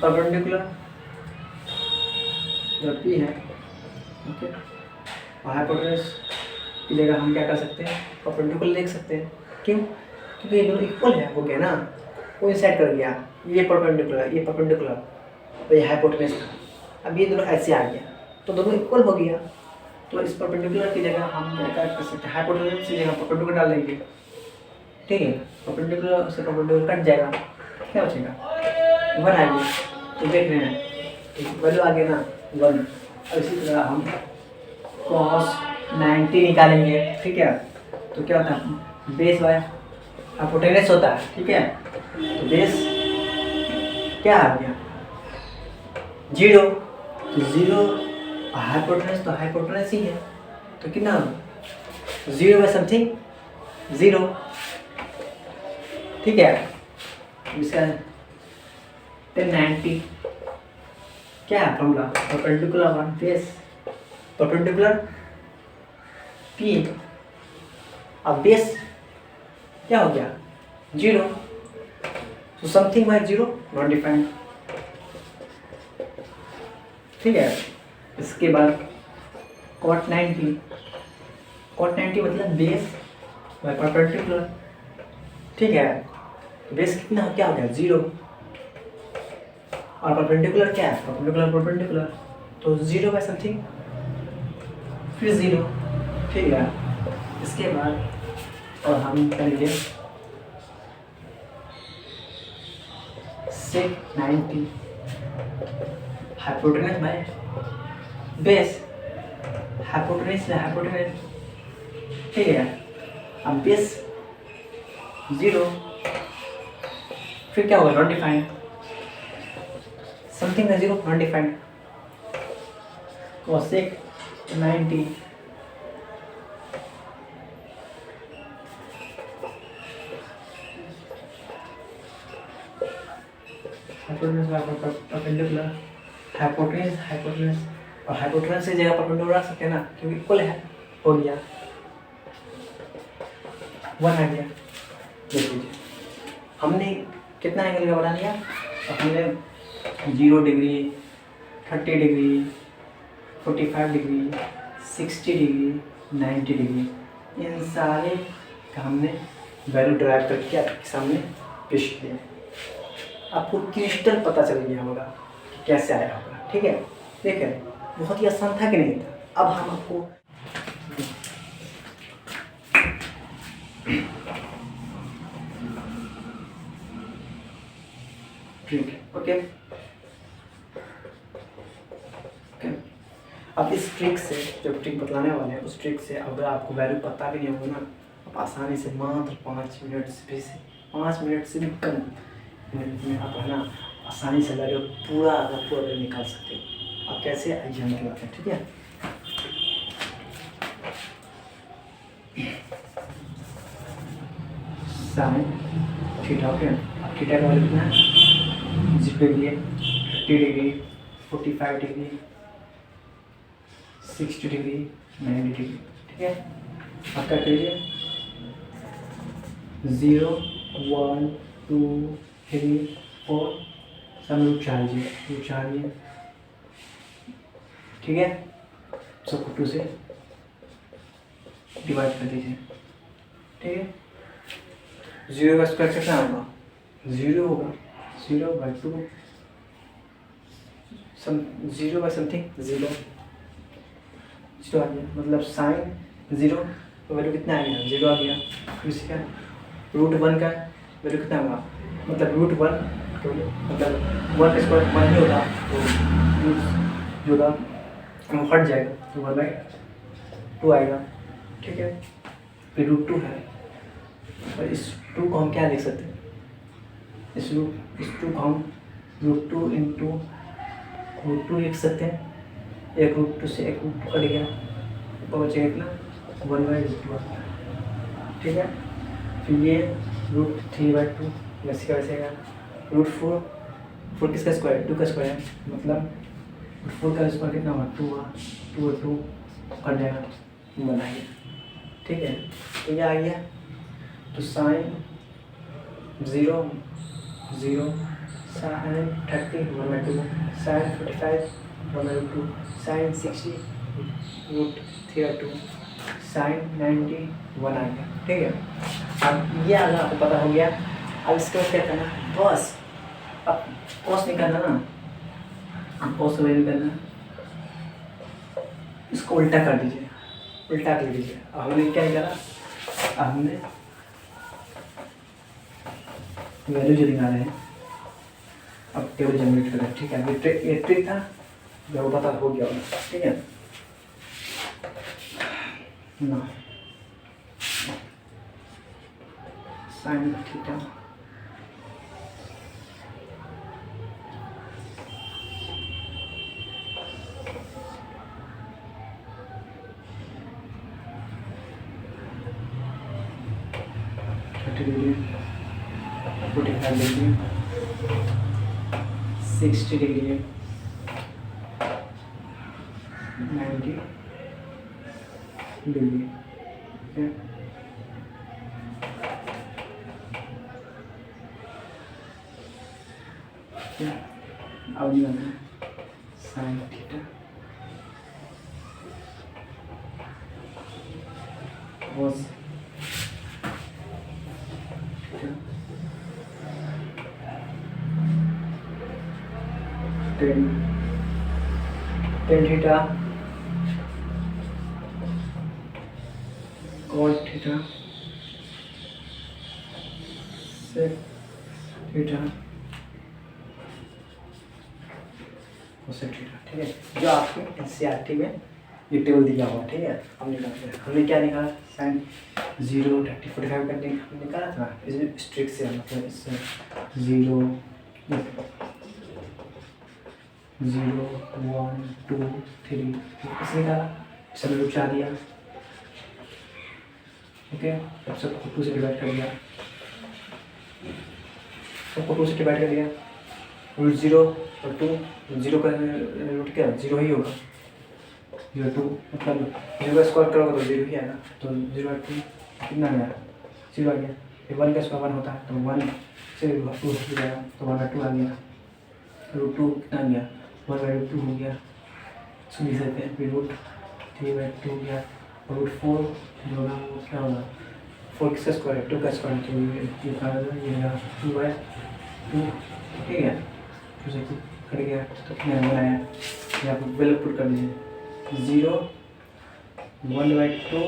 परपेंडिकुलर जो पी है। ओके, और हाइपोटेनस की जगह हम क्या कर सकते हैं, परपेंडिकुलर लिख सकते हैं। क्यों, क्योंकि ये दोनों इक्वल है, हो गया ना, वो इंसाइड कर गया, ये परपेंडिकुलर तो ये हाइपोटेनस था। अब ये दोनों ऐसे आ गया तो दोनों इक्वल हो गया। तो इस परपेंडिकुलर की जगह हम क्या कर सकते हैं, हाइपोटेनस की जगह परपेंडिकुलर डाल देंगे, ठीक है। परपेंडिकुलर से परपेंडिकुलर कट जाएगा, क्या बचेगा, 1 आ गया। तो देख रहे हैं वैल्यू आ गया ना 1। और इसी तरह हम cos 90 निकालेंगे, ठीक है। तो क्या होता है, बेस बाय हाइपोटेनस होता है, ठीक है। तो बेस क्या आ गया 0, तो 0 हाइपोटेनस तो हाइपोटेनस ही है, तो कितना 0 बाय समथिंग 0, ठीक है। इसका 1090 क्या है formula, perpendicular one base perpendicular P, अब बेस क्या हो गया 0, तो समथिंग बाय 0 नॉट डिफाइंड, ठीक है। इसके बाद cot 90 मतलब बेस बाय परपेंडिकुलर, ठीक है। बेस कितना क्या हो गया 0, और परपेंडिकुलर क्या है, परपेंडिकुलर तो 0 बाय समथिंग फिर 0, ठीक है। इसके बाद और हम करेंगे sec 90 hypotenuse by base, hypotenuse से हाइपोटेनस, ठीक है। अब बेस 0 फिर क्या होगा not defined, something 0 not defined, cosec 90 perpendicular hypotenuse और हाइपोटेनस की जगह परपेंडिकुलर रख सकते हैं ना, क्योंकि इक्वल है, हो गया 1 आ गया। देख लीजिए हमने कितना एंगल का बना लिया, हमने 0 degree 30 degree 45 degree 60 degree 90 degree, इन सारे का हमने वैल्यू ड्राइव करके आपके सामने पेश किया। आपको क्रिस्टल पता चल गया होगा कि कैसे आया होगा, ठीक है। देखिए बहुत ही आसान था कि नहीं था। अब हम आपको ठीक है, ओके। अब इस ट्रिक से, जो ट्रिक बतलाने वाले हैं उस ट्रिक से अगर आपको वैल्यू पता भी नहीं होगा ना, आप आसानी से मात्र 5 मिनट से 5 मिनट से भी कम मिनट में आप है ना आसानी से वैल्यू पूरा वैल्यू निकाल सकते हो। आप कैसे आइए हम निकालते हैं, ठीक है। Sine theta, okay. अब थीटा का वैल्यू कितना है, 0 degree 30 degree 45 degree 60 degree 90 degree, ठीक है। अब क्या करिए 0 1 2 3 4 सब रूट चाहिए, ठीक है। सबको 2 से डिवाइड कर दीजिए, ठीक है। 0 का स्क्वायर कितना होगा 0 होगा, 0 बाई 2 0 बाई समथिंग 0 आ गया, मतलब साइन 0 तो वैल्यू कितना आ गया 0 आ गया। फिर इसका रूट 1 का वैल्यू कितना होगा, मतलब रूट 1 तो मतलब 1 का स्क्वायर 1 ही होगा, तो जो होगा वो हट जाएगा, तो 1/2 आएगा, ठीक है। फिर रूट 2 है, और इस 2 को हम क्या लिख सकते हैं, इस 2 को हम रूट 2 इंटू रूट 2 लिख सकते हैं। एक रूट 2 से एक रूट 2 कट गया, ऊपर बचेगा कितना 1/2, ठीक है। फिर ये रूट 3/2 वैसे का वैसे रूट 4 किसका स्क्वायर 2 का स्क्वायर है, मतलब रूट 4 का स्क्वायर कितना हुआ 2 हुआ, 2 कट जाएगा 1 आ गया, ठीक है। तो ये आ गया, तो sine 0 sine 30 1/2 sine 45 1/2 sine 60 root 3/2 sine 90 1 आ गया, ठीक है। अब ये आगे आपको पता हो गया। अब इसके बाद क्या करना, बस अब कॉस निकालना ना, कॉस वैल्यू निकालना, इसको उल्टा कर दीजिए, उल्टा कर दीजिए। अब हमने क्या निकाला, अब हमने वैल्यू जो निकाले हैं अब टेबल जनरेट करें। ठीक है, ये ट्रिक था जो पता हो गया होगा। ठीक है ना, sine theta degree, 45 degree, 60 degree, 90 degree. अब ये sine theta cos 10 theta cos theta sec theta cosec theta. ठीक है, जो आपके एनसीईआरटी में ये टेबल दिया हुआ। ठीक है, हमने क्या निकाला, साइन 0 30 45 करने हमने निकाला था इस ट्रिक से, मतलब इससे 0 0 1 2 3 इसे निकाला, सब उठा दिया। ओके, अब सबको 2 से डिवाइड कर दिया, सबको 2 से डिवाइड कर दिया। रूट 0 और 2, 0 का रूट क्या 0 ही होगा, 0 2 मतलब 0 का स्क्वायर करोगे तो 0 ही आएगा। तो 0 2 कितना गया, 0 आ गया। फिर 1 का स्क्वायर 1 होता है तो 1 से 2 हो जाएगा, तो 1/2 आ गया। रूट 2 कितना गया, 1/2 हो गया, इसको लिख सकते हैं। फिर रूट 3/2 हो गया, और रूट 4 जो होगा वो क्या होगा, 4 किसका स्क्वायर है, 2 का स्क्वायर है, तो ये 2/2। ठीक है, तो से कट गया तो कितना बनाया, यहाँ पर वैल्यू पुट कर दीजिए, 0 1/2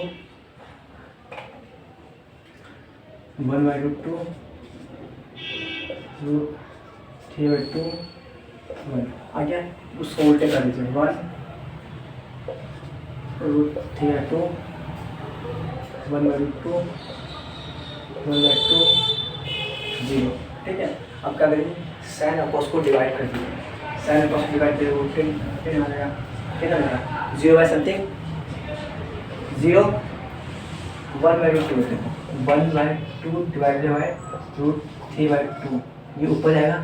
1/2 रूट 3/2 1 आ गया। उसको उल्टे कर दीजिए, 1 रूट 3/2 1/2 1/2 0। ठीक है, अब क्या करेंगे, साइन और कॉस को डिवाइड कर दीजिए, साइन और कॉस डिवाइड करेंगे वो 10 आ जाएगा, कितना आएगा 0/समथिंग 0 1/2 1/2 डिवाइड बाय रूट 3/2, ये ऊपर जाएगा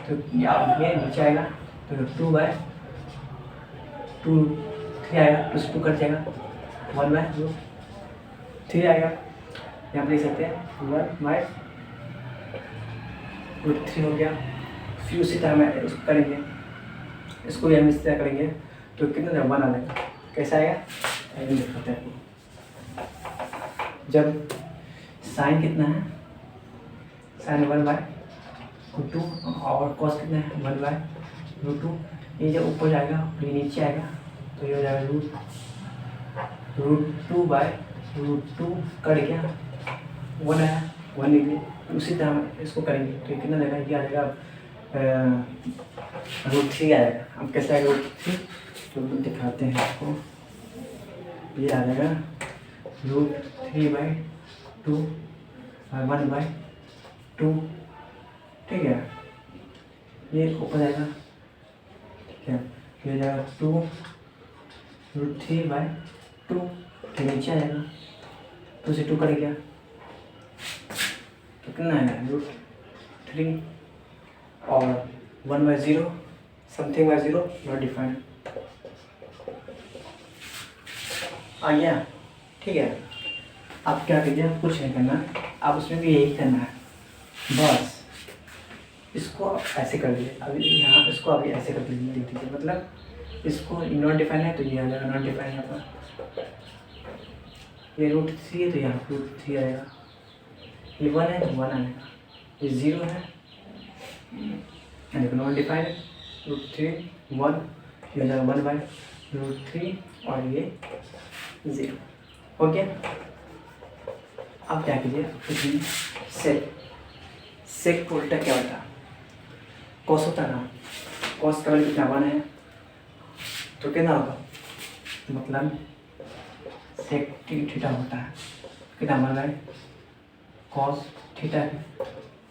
तो ये नीचे आएगा, तो 2/2 3 आएगा, 2 से 2 कट जाएगा, 1/3 आएगा। यहाँ पर लिख सकते हैं 1/3 हो गया। फिर उसी तरह में इसको करेंगे, इसको भी हम इस तरह करेंगे तो कितना जब 1 आ जाएगा, कैसा आएगा दिखाते हैं आपको। जब साइन कितना है, साइन 1/2 और कॉस कितना है 1/2, ये जब ऊपर जाएगा फिर नीचे आएगा तो ये हो जाएगा रूट 2 कट गया, 1 आया 1 डिग्री। उसी तरह इसको करेंगे तो कितना देगा, ये आ जाएगा रूट 3 आएगा। अब कैसे आएगा रूट 3, तो दिखाते हैं आपको, ये आ जाएगा रूट 3/2 1/2। ठीक है, ये ऊपर जाएगा, ठीक है, ये जाएगा 2 रूट 3/2, फिर नीचे आ जाएगा 2 से 2 कट गया तो कितना आएगा रूट 3 और 1/0 समथिंग बाय 0 नॉट डिफाइंड आ गया। ठीक है, आप क्या कीजिए, कुछ नहीं करना, आप उसमें भी यही करना है, बस इसको आप ऐसे कर दीजिए। अभी यहाँ इसको अभी ऐसे कर दीजिए, लिख दीजिए, मतलब इसको नॉट डिफाइन है तो ये आ जाएगा नॉट डिफाइन, यहाँ पर ये रूट 3 है तो यहाँ रूट 3 आएगा, ये 1 है, 1 आएगा, ये 0 है, देखो नॉन डिफाइंड, √3 1, ये हो जाएगा 1/√3 और ये 0। ओके, अब क्या कीजिए, सेक को उल्टा क्या होता है, कॉस होता है ना, कॉस का वैल्यू कितना 1 है, तो कितना होगा, मतलब सेक थीटा होता है कितना 1/cos थीटा है,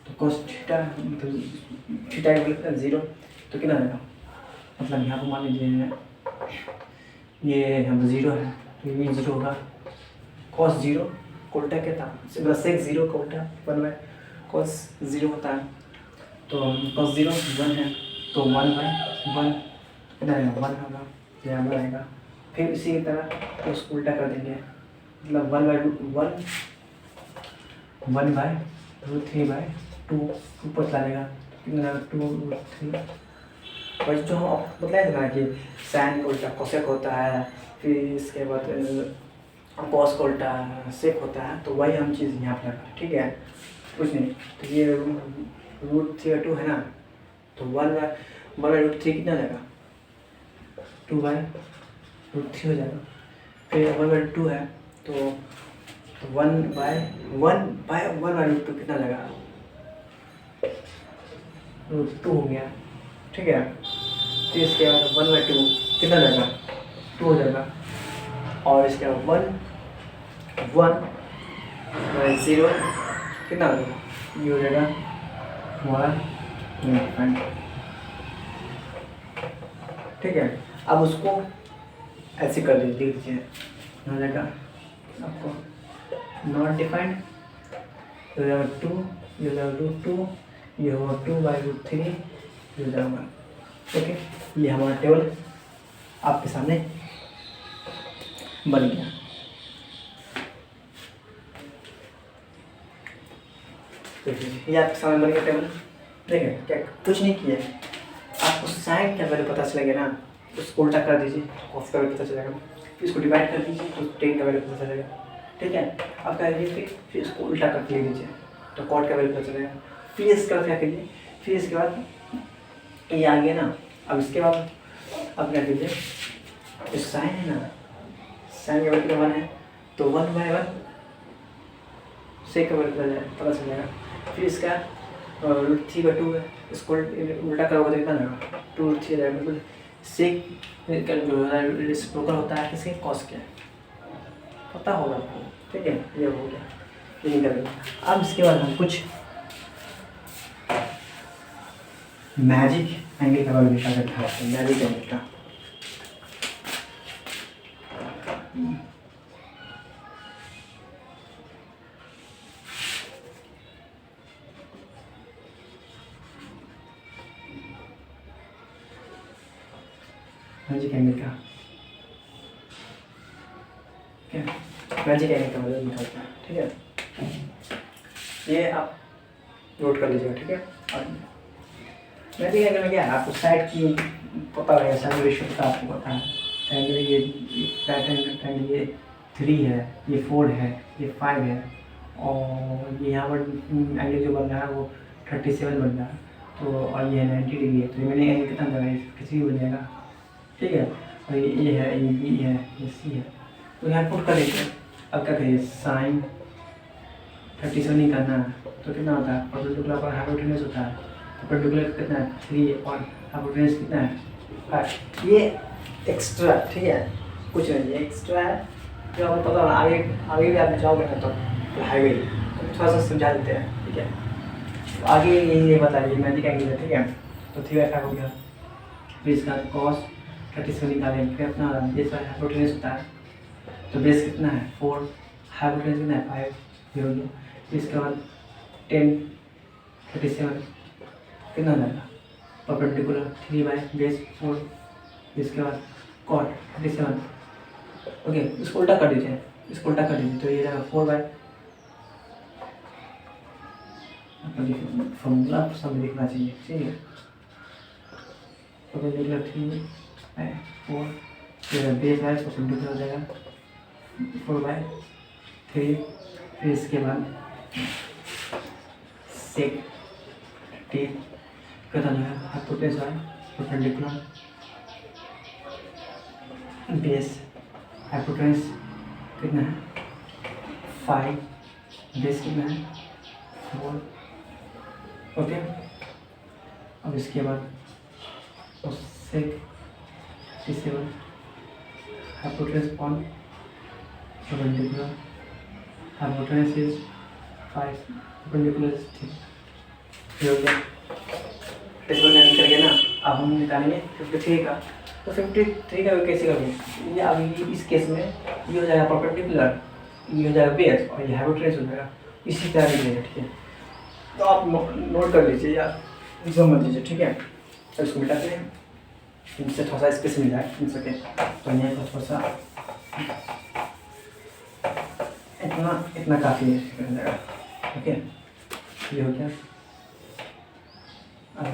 तो cos थीटा मतलब थीटा का वैल्यू 0, तो कितना रहेगा, मतलब यहाँ पर मान लीजिए ये यहाँ पर 0 है, तो ये 0 होगा, cos 0 को उल्टा क्या था, मतलब सेक 0 का उल्टा 1/cos 0 होता है, तो cos 0 1 है, तो 1/1 कितना रहेगा, 1 होगा, यहाँ पर आएगा, फिर इसी की तरह उसको उल्टा कर देंगे, मतलब 1/√3/2 ऊपर चलेगा, कितना 2√3, और जो हम बताए थे ना कि साइन का उल्टा कोसेक होता है, फिर इसके बाद कॉस का उल्टा सेक होता है, तो वही हम चीज़ यहाँ पर लगा, ठीक है, कुछ नहीं, तो ये √3/2 है ना, तो 1/√3 कितना लगेगा, 2/√3 हो जाएगा, फिर 1/2 है, तो 1/1/√2 कितना लगा, √2 हो गया, ठीक है, फिर इसके बाद 1/2 कितना लगा, 2 हो जाएगा, और इसके बाद 1/0 कितना होगा, ये हो जाएगा 1, ठीक है। अब उसको ऐसे कर दीजिए, लिख दीजिए, हो जाएगा आपको नॉट डिफाइंड, ये हो जाएगा 2, ये हो जाएगा √2, ये होगा 2/√3, ये हो जाएगा 1। ओके, ये हमारा टेबल आपके सामने बन गया। ये आपके सामने बन गया टेबल, ठीक है, क्या कुछ नहीं किया, आपको साइन का वैल्यू पता चलेगा ना, उसको उल्टा कर दीजिए, कॉस का वैल्यू पता चलेगा, फिर इसको डिवाइड कर दीजिए तो टेन का वैल्यू पता चलेगा, ठीक है। अब क्या करिए, फिर इसको उल्टा करके ले लीजिए तो कॉट का वैल्यू पता चलेगा, फिर इसके बाद क्या करिए, फिर इसके बाद ये आ गया ना, अब इसके बाद अब क्या कीजिए, जो साइन है ना, साइन का वैल्यू 1 है, तो 1/1 सेक का वैल्यू पता चलेगा, फिर इसका √3/2 है, इसको उल्टा करोगे तो कितना रहेगा, 2√3 रहेगा, बिल्कुल सेक रेसिप्रोकल होता है किसके, कॉस के, पता होगा आपको, ठीक है, ये हो गया, ये निकल। अब इसके बाद हम कुछ मैजिक एंगल का वैल्यू निकाल सकते हैं, मैजिक एंगल का, मैजिक एंगल का क्या, मैजिक एंगल का वैल्यू निकालते हैं, ठीक है, ये आप नोट कर लीजिएगा, ठीक है। और मैजिक एंगल में क्या है, आपको साइड की पता रहेगा, साइड रेशियो का आपको पता है, एंगल ये राइट एंगल ये 3 है, ये 4 है, ये 5 है, और ये यहाँ पर एंगल जो बन रहा है वो 37 बन रहा है, तो और ये 90 डिग्री है, तो रिमेनिंग एंगल कितना बनेगा, किसी भी बनेगा, ठीक है, और ये है, ये बी है, ये सी है, तो यहाँ पुट कर देते हैं। अब क्या करिए, साइन 37 नहीं करना है, तो कितना होता है, परपेंडिकुलर पर हाइपोटेन्यूज होता है, तो परपेंडिकुलर कितना है 3 और हाइपोटेन्यूज कितना है 5, ये एक्स्ट्रा, ठीक है, कुछ नहीं, ये एक्स्ट्रा है, जो आपको पता आगे आगे भी आप जाओगे ना तो हाईवे, तो थोड़ा सा समझा देते हैं, ठीक है, तो आगे ये बताइए मैजिक एंगल है, ठीक है, तो 3/5 हो गया, फिर इसका कॉस 37 निकालेंगे, फिर अपना बेस हाइपोटेन्यूज होता है, तो बेस कितना है 4, हाइपोटेन्यूज कितना है 5, ये हो गया, फिर इसके बाद 10 37 कितना लगेगा, परपेंडिकुलर 3/4, इसके बाद कॉट 37, ओके, इसको उल्टा कर दीजिए, इसको उल्टा कर दीजिए, तो ये रहेगा 4/, फॉर्मूला सब लिखना चाहिए, ठीक है, परपेंडिकुलर 3/4, फिर बेस है परपेंडिकुलर हो जाएगा 4/3, फिर इसके बाद सेक टी कितना जो है हाइपोटेन्यूज है परपेंडिकुलर बेस हाइपोटेन्यूज कितना है 5 बेस कितना है 4 ओके। अब इसके बाद सेक 57 hypotenuse on perpendicular hypotenuse is 5 perpendicular is 3 हो गया। इस बार निकल गया ना। अब हम निकालेंगे 53 का। तो 53 का कैसे करेंगे? ये अभी इस केस में ये हो जाएगा परपेंडिकुलर, ये हो जाएगा बेस और ये हाइपोटेन्यूज हो जाएगा। इसी तरह लिखिएगा, ठीक है। तो आप नोट कर लीजिए या समझ लीजिए, ठीक है। तो इसको मिटाते हैं, इनसे थोड़ा सा स्पेस मिल जाए मिल सके तो यहाँ पर थोड़ा सा इतना काफ़ी है जाएगा, ओके। ये हो गया। अब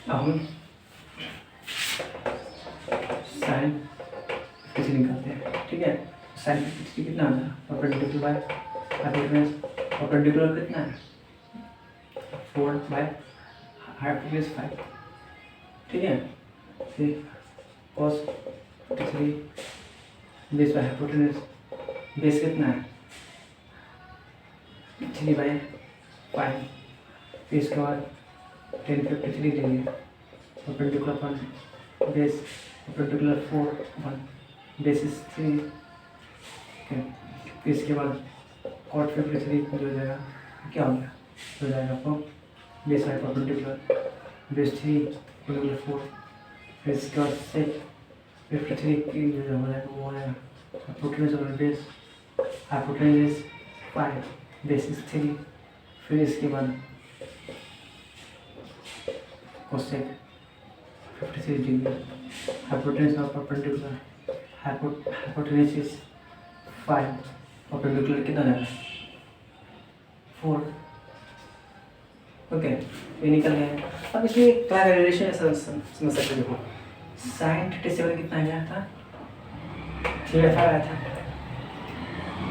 हम साइन 53 निकालते हैं, ठीक है। साइन 53 कितना आता है? परपेंडिकुलर बाय हाइपोटेन्यूज, परपेंडिकुलर कितना है 4 बाय हाइपोटेन्यूज 5, ठीक है। फिर cos 53 base by hypotenuse, base कितना है 3 बाय 5, फिर इसके बाद 1053 लेंगे perpendicular 1 base perpendicular 4 1 base is 3, okay. फिर इसके बाद cot 53 जो हो जाएगा क्या हो गया हो जाएगा आपको base by perpendicular base 3 perpendicular 4, फिर इसके बाद सेक 53 की जो हो जाएगा वो हो जाएगा हाइपोटेन्यूज और बेस हाइपोटेन्यूज 5 बेस इज 3, फिर इसके बाद कोसेक 53 डिग्री हाइपोटेन्यूज और परपेंडिकुलर हाइपोटेन्यूज इज 5 परपेंडिकुलर कितना जाएगा 4, ओके। ये निकल गया। अब इसमें क्या रिलेशन समझ सकते देखो। साइन 37 कितना आया था 3/5 आया था,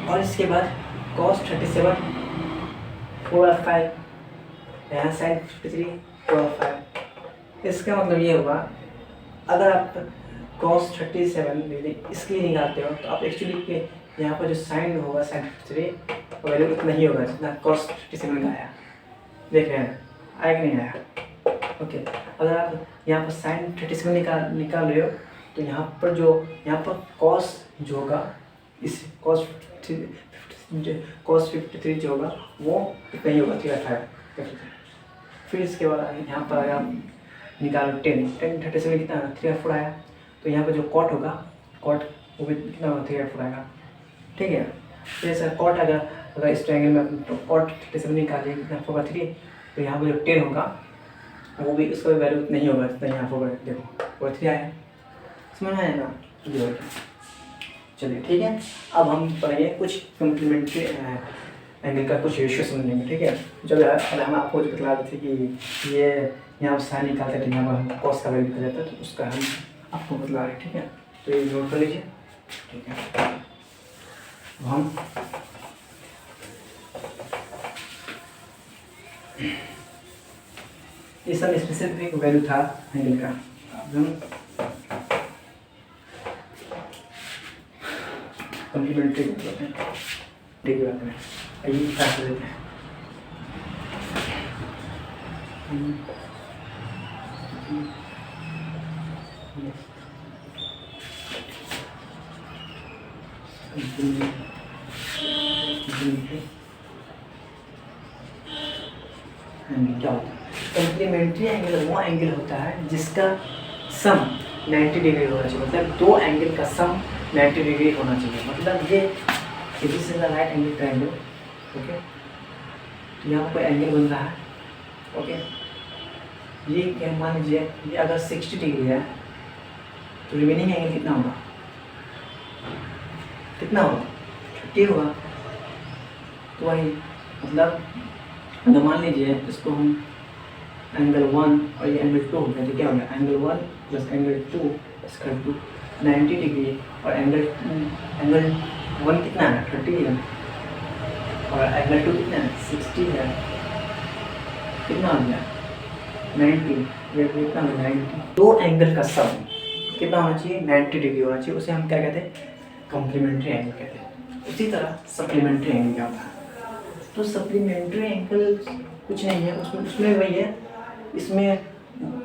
और इसके बाद cos 37 4/5, यहाँ साइन 53 4/5। इसका मतलब ये होगा अगर आप cos 37 डिग्री इसके लिए निकालते हो तो आप एक्चुअली के यहाँ पर जो साइन होगा साइन 53 वैल्यू उतना ही होगा जितना cos 37 का आया। देख रहे हैं आया कि नहीं आया, ओके। अगर आप यहाँ पर साइन 37 निकाल रहे हो तो यहाँ पर cos जो होगा इस cos 53 जो होगा वो इतना ही होगा 3/5। फिर इसके बाद यहाँ पर अगर आप निकालो 10 37 कितना 3/4 आया, तो यहाँ पर जो cot होगा cot वो भी कितना होगा 3/4 आएगा, ठीक है। फिर ऐसा cot अगर इस ट्रायंगल में तो cot 37 निकालिए कितना 4/3, तो यहाँ पर जो 10 होगा वो भी उसका भी वैल्यू नहीं होगा जितना यहाँ पर देखो 4/3 आया, समझ में आया ना। ये चलिए ठीक है। अब हम पढ़ेंगे कुछ कम्प्लीमेंट्री एंगल का कुछ रेशियो समझ लेंगे, ठीक है। जब हम आपको जो बता रहे थे कि ये यहाँ पर साइन निकालते थे, यहाँ पर हम कॉस का वैल्यू निकल जाता है, तो उसका हम आपको बता रहे हैं, ठीक है। तो ये नोट कर लीजिए, ठीक है। हम ये सब स्पेसिफिक वैल्यू था एंगल का। अब हम कम्प्लीमेंट्री करते हैं, ठीक है। आइए स्टार्ट कर देते हैं। क्या होता है कम्प्लीमेंट्री एंगल? वो एंगल होता है जिसका सम 90 डिग्री होना चाहिए, मतलब दो एंगल का सम 90 डिग्री होना चाहिए। मतलब ये this is the right angle triangle, okay. तो यहाँ कोई एंगल बन रहा है, ओके। ये क्या मान लीजिए ये अगर 60 डिग्री है तो रिमेनिंग एंगल कितना होगा 30 होगा। तो वही मतलब अगर मान लीजिए इसको हम एंगल 1 और ये एंगल 2 हो गया, तो क्या हो गया एंगल 1 प्लस एंगल 2 इसका 90 डिग्री, और एंगल 1 कितना है 30 है, और एंगल 2 कितना है 60 है, कितना आ गया 90, ये कितना 90। दो एंगल का सम कितना होना चाहिए 90 डिग्री होना चाहिए, उसे हम क्या कहते हैं कॉम्प्लीमेंट्री एंगल कहते हैं। उसी तरह सप्लीमेंट्री एंगल क्या होता है, तो सप्लीमेंट्री एंगल कुछ नहीं है, उसमें वही है, इसमें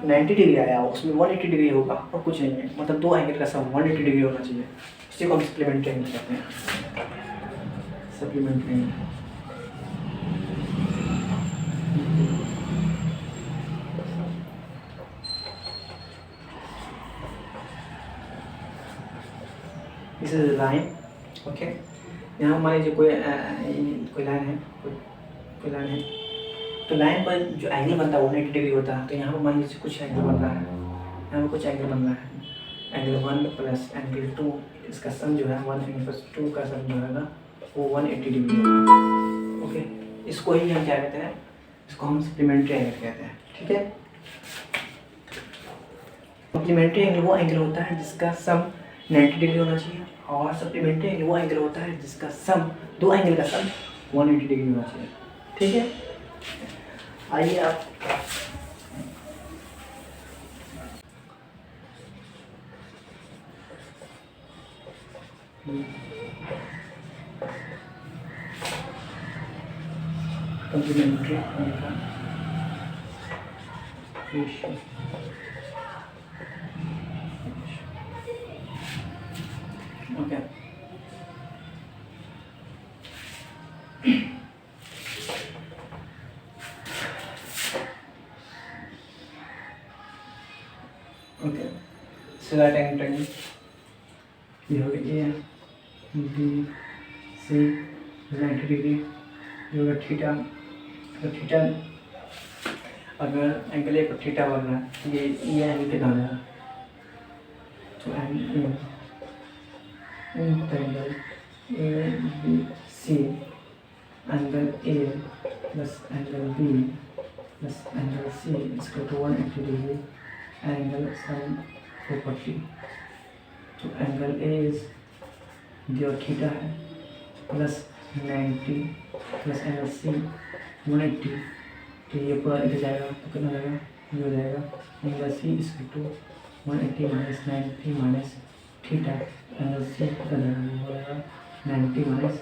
90 डिग्री आया उसमें 180 डिग्री होगा और कुछ नहीं है, मतलब दो एंगल का सम 180 डिग्री होना चाहिए, इसी को हम सप्लीमेंट्री एंगल कहते हैं। Supplementary angle this is line, okay. यहाँ मान लीजिए कोई लाइन है, कोई लाइन है, तो लाइन पर जो एंगल बनता है 180 डिग्री होता है, तो यहाँ पर मान लीजिए कुछ एंगल बन रहा है, यहाँ पर कुछ एंगल बन रहा है, एंगल 1 प्लस एंगल 2, इसका सम जो है 1 प्लस 2 का सम जो है ना वो 180 डिग्री होगा, ओके। इसको ही हम क्या कहते हैं, इसको हम सप्लीमेंट्री एंगल कहते हैं, ठीक है। सप्लीमेंट्री एंगल वो एंगल होता है जिसका सम 90 डिग्री होना चाहिए, और सप्लीमेंट्री एंगल वो एंगल होता है जिसका सम दो एंगल का सम 180 डिग्री होना चाहिए, ठीक है। आइए आप कॉम्प्लीमेंट्री एंगल का ratio, okay. Okay, right angle triangle ये हो गया ए बी सी 90 डिग्री, ये होगा थीटा, तो थीटा अगर एंगल ए पर थीटा बन रहा है, ये एंगल कितना हो जाएगा, तो angle A B C angle A plus angle B plus angle C इसको तो 180 डिग्री एंगल साइन प्रॉपर्टी, तो एंगल ए इज जो थीटा है प्लस 90 प्लस एंगल सी 180, तो ये पूरा इधर जाएगा तो कितना जाएगा, ये हो जाएगा एंगल सी इसको तो 180 minus 90 minus theta, angle C कितना जाएगा, हो जाएगा 90 माइनस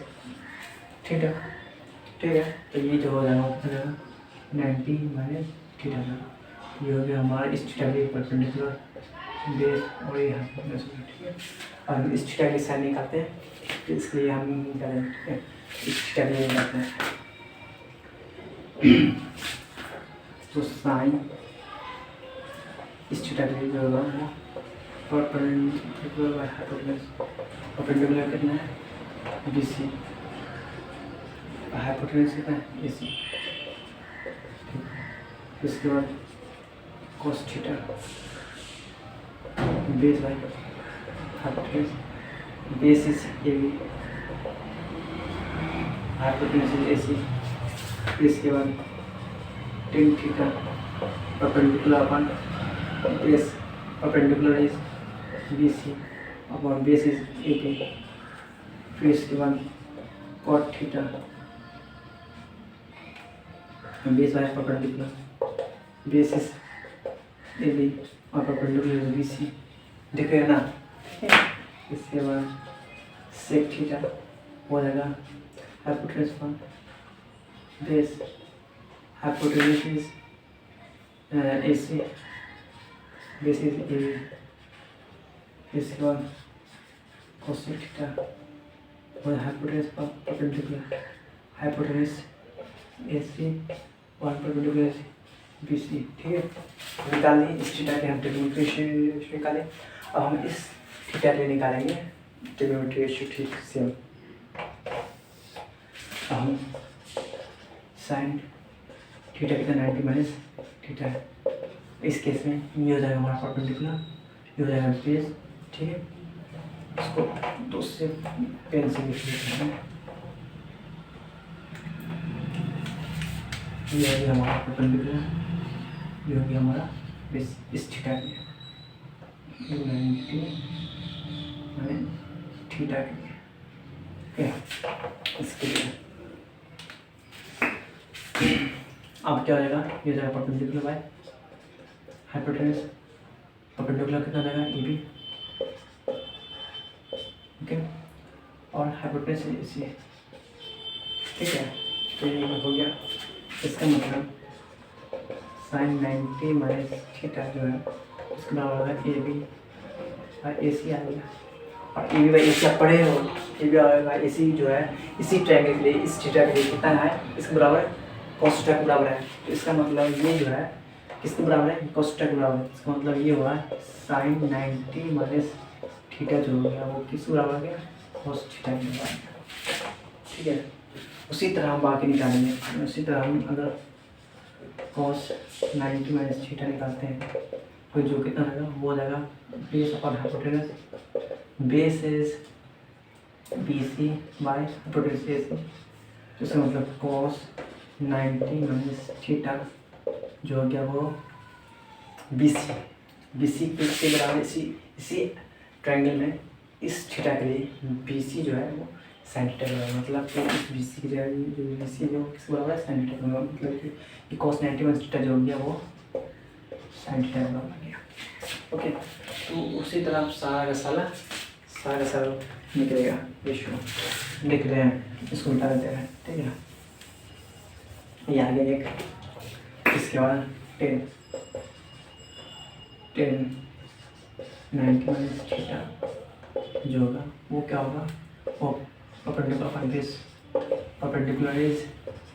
थीटा, ठीक है। तो ये जो हो जाएगा कितना जाएगा 90 माइनस थीटा जाएगा, ये हो गया हमारा इस थीटा के परपेंडिकुलर बेस और ये हाइपोटेन्यूज, ठीक है। और इस थीटा की साइन निकालते हैं, तो इसके लिए हम निकालें, ठीक है, इस थीटा के लिए निकालते हैं, तो साइन इस थीटा के लिए जो होगा वो परपेंडिकुलर बाय हाइपोटेन्यूज, परपेंडिकुलर कितना है बी सी, हाइपोटेन्यूज कितना है ए सी, ठीक है। इसके बाद cos theta base by hypotenuse, base is A B, hypotenuse is A C, इसके बाद tan theta perpendicular upon base, perpendicular is B C upon base is A B, फिर इसके बाद cot theta base by perpendicular, base is A B और perpendicular B C, दिख रहे ना, ठीक है। इसके बाद सेक थीटा हो जाएगा हाइपोटेन्यूज पर base, hypotenuse is A C, base is A B, इसके बाद कोसेक थीटा और हाइपोटेन्यूज पर परपेंडिकुलर, हाइपोटेन्यूज ए सी और परपेंडिकुलर बी सी, ठीक है। निकाल ली इस थीटा के हम ट्रिग्नोमेट्री रेशियो निकालें, अब हम इस थीटा के लिए निकालेंगे ट्रिग्नोमेट्री रेशियो, ठीक सेम। हम साइन थीटा कितना 90 माइनस थीटा है, इस केस में ये हो जाएगा हमारा परपेंडिकुलर, ये हो जाएगा बेस, ठीक है। इसको दो से पेन से लिख लेते हैं, ये हो गया हमारा परपेंडिकुलर, ये हो गया हमारा बेस इस थीटा के लिए 90 माइनस थीटा के लिए, ओके। इसके लिए अब क्या हो जाएगा, ये जाएगा परपेंडिकुलर बाय हाइपोटेनस, परपेंडिकुलर कितना जाएगा ए बी, ओके, और हाइपोटेनस इसी, ठीक है। तो ये हो गया, इसका मतलब साइन 90 माइनस थीटा जो है उसका बराबर होगा ए बी और ए सी आ गया, और ए बी बाई ए सी आप पढ़े हो, ए बी आएगा ए सी जो है इसी ट्रायंगल के लिए, इस थीटा के लिए कितना है, इसके बराबर कॉस थीटा के बराबर है। तो इसका मतलब ये जो है किसके बराबर है, कॉस थीटा के बराबर है। इसका मतलब ये हुआ साइन 90 माइनस थीटा जो हो गया वो किसके बराबर हो गया, कॉस थीटा के बराबर, ठीक है। उसी तरह हम बाकी निकालेंगे, उसी तरह हम अगर कॉस 90 माइनस थीटा निकालते हैं तो जो कितना रहेगा वो हो जाएगा base upon hypotenuse, base is B C by hypotenuse A C, तो इसका मतलब कॉस 90 माइनस थीटा जो हो गया वो बी सी के बराबर, इसी ट्रायंगल में इस थीटा के लिए बी सी जो है वो साइन थीटा के बराबर, मतलब कि इस बी सी की जगह जो बी सी जो किसके बराबर है, साइन थीटा के बराबर, मतलब कि कॉस 90 माइनस थीटा जो हो गया वो साइन थीटा के बराबर आ गया, ओके। तो उसी तरह आप सारा का सारा निकलेगा, रेशियो लिख रहे हैं, इसको मिटा देते हैं, ठीक है। ये आ गया एक, इसके बाद 10 90 माइनस थीटा जो होगा वो क्या होगा, वो perpendicular is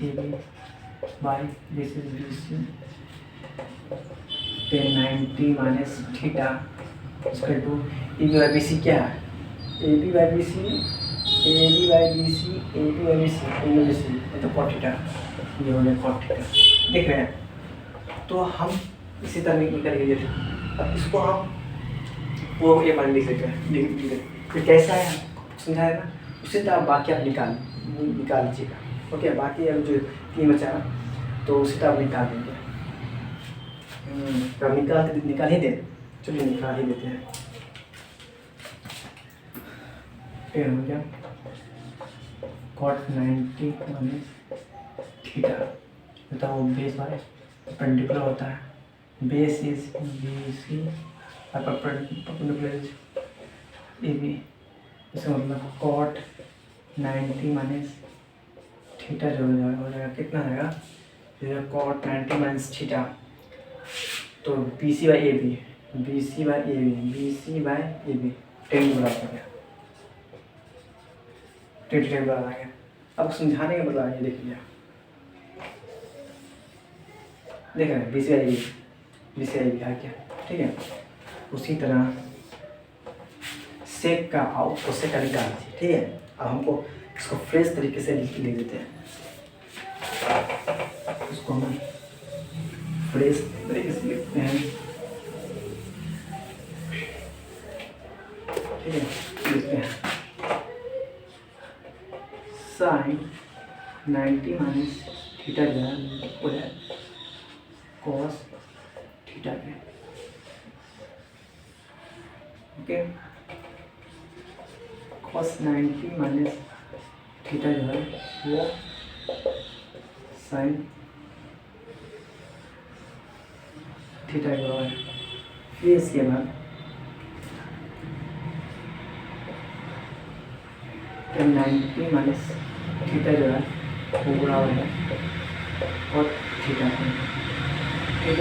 AB by this is BC, tan 90 minus theta equal to AB by BC क्या है, AB by BC तो cot थीटा, ये हो गया cot थीटा, देख रहे हैं। तो हम इसी तरह निकल गए थे, अब इसको हम वो ये मान लिख लेते हैं, फिर कैसा है समझाया ना, उसी तरह बाकी आप निकाल लीजिएगा, ओके। बाकी अब जो 3 बचा तो उसी तरह आप निकाल देंगे, तो निकाल ही दें, चलिए निकाल ही देते हैं। 10 हो गया cot 90 माइनस थीटा, बताओ बेस बाय परपेंडिकुलर होता है, बेस इज बी सी और परपेंडिकुलर इज ए बी, इसका मतलब cot 90 माइनस थीटा जो हो जाएगा कितना आएगा, cot 90 माइनस थीटा, तो B C by A B, B C by A B 10 के बराबर हो गया, 10 के बराबर आ गया। अब समझाने का मतलब ये देख लिया, देख रहे हैं B C by A B आ गया, ठीक है। उसी तरह सेक का सेक का निकाल दीजिए, ठीक है। अब हमको इसको फ्रेश तरीके से लिख देते हैं, इसको हम फ्रेश तरीके से लिखते हैं, ठीक है। लिखते हैं साइन 90 माइनस थीटा जो है वो है कॉस थीटा के, ओके। कॉस 90 माइनस थीटा जो है वो साइन थीटा के बराबर है। फिर इसके बाद 90 माइनस थीटा जो है वो बराबर है और थीटा है, ठीक